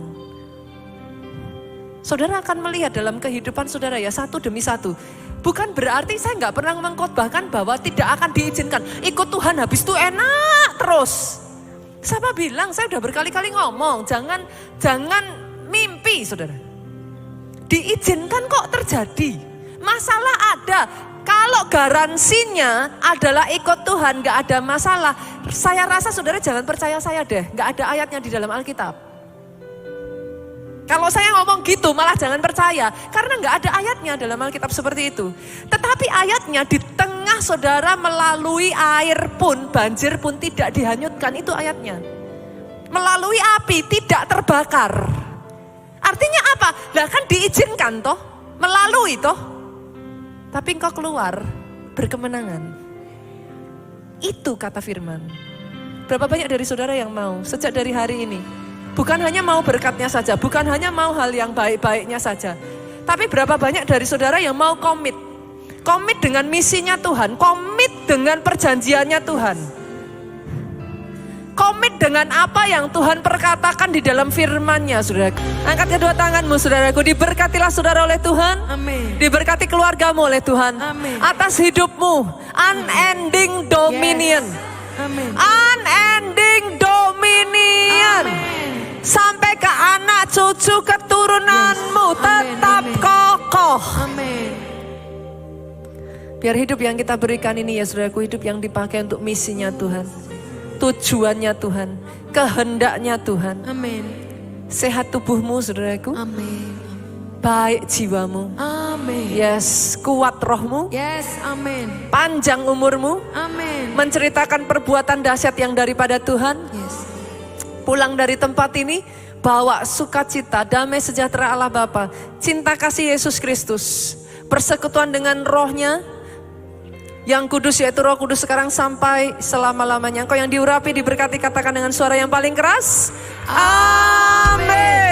Speaker 1: Saudara akan melihat dalam kehidupan saudara ya, satu demi satu. Bukan berarti saya nggak pernah mengkhotbahkan bahwa tidak akan diizinkan. Ikut Tuhan habis itu enak terus. Siapa bilang, saya udah berkali-kali ngomong, jangan mimpi saudara. Diizinkan kok terjadi. Masalah ada. Kalau garansinya adalah ikut Tuhan, gak ada masalah. Saya rasa saudara jangan percaya saya deh, gak ada ayatnya di dalam Alkitab. Kalau saya ngomong gitu malah jangan percaya, karena gak ada ayatnya dalam Alkitab seperti itu. Tetapi ayatnya di tengah saudara melalui air pun, banjir pun tidak dihanyutkan, itu ayatnya. Melalui api tidak terbakar. Artinya apa? Lah kan diizinkan toh, melalui toh. Tapi engkau keluar berkemenangan. Itu kata firman. Berapa banyak dari saudara yang mau sejak dari hari ini? Bukan hanya mau berkatnya saja, bukan hanya mau hal yang baik-baiknya saja. Tapi berapa banyak dari saudara yang mau komit? Komit dengan misinya Tuhan, komit dengan perjanjiannya Tuhan. komit dengan apa yang Tuhan perkatakan di dalam firman-Nya, saudara. Angkat kedua tanganmu, saudaraku. Diberkatilah saudara oleh Tuhan.
Speaker 3: Amin.
Speaker 1: Diberkati keluargamu oleh Tuhan.
Speaker 3: Amin.
Speaker 1: Atas hidupmu, unending dominion.
Speaker 3: Amin.
Speaker 1: Unending dominion.
Speaker 3: Amin.
Speaker 1: Sampai ke anak cucu keturunanmu
Speaker 3: Yes. Amin,
Speaker 1: tetap
Speaker 3: amin.
Speaker 1: kokoh.
Speaker 3: Amin.
Speaker 1: Biar hidup yang kita berikan ini ya saudaraku, hidup yang dipakai untuk misinya Tuhan. Tujuannya Tuhan, kehendaknya Tuhan.
Speaker 3: Amin.
Speaker 1: Sehat tubuhmu saudaraku,
Speaker 3: Amin.
Speaker 1: baik jiwamu.
Speaker 3: Amin.
Speaker 1: Yes, kuat rohmu,
Speaker 3: Yes, amin.
Speaker 1: panjang umurmu,
Speaker 3: Amin.
Speaker 1: menceritakan perbuatan dahsyat yang daripada Tuhan.
Speaker 3: Yes.
Speaker 1: Pulang dari tempat ini, bawa sukacita, damai sejahtera Allah Bapa, cinta kasih Yesus Kristus, persekutuan dengan rohnya, yang kudus yaitu Roh Kudus sekarang sampai selama-lamanya. Engkau yang diurapi, diberkati, katakan dengan suara yang paling keras. Amin.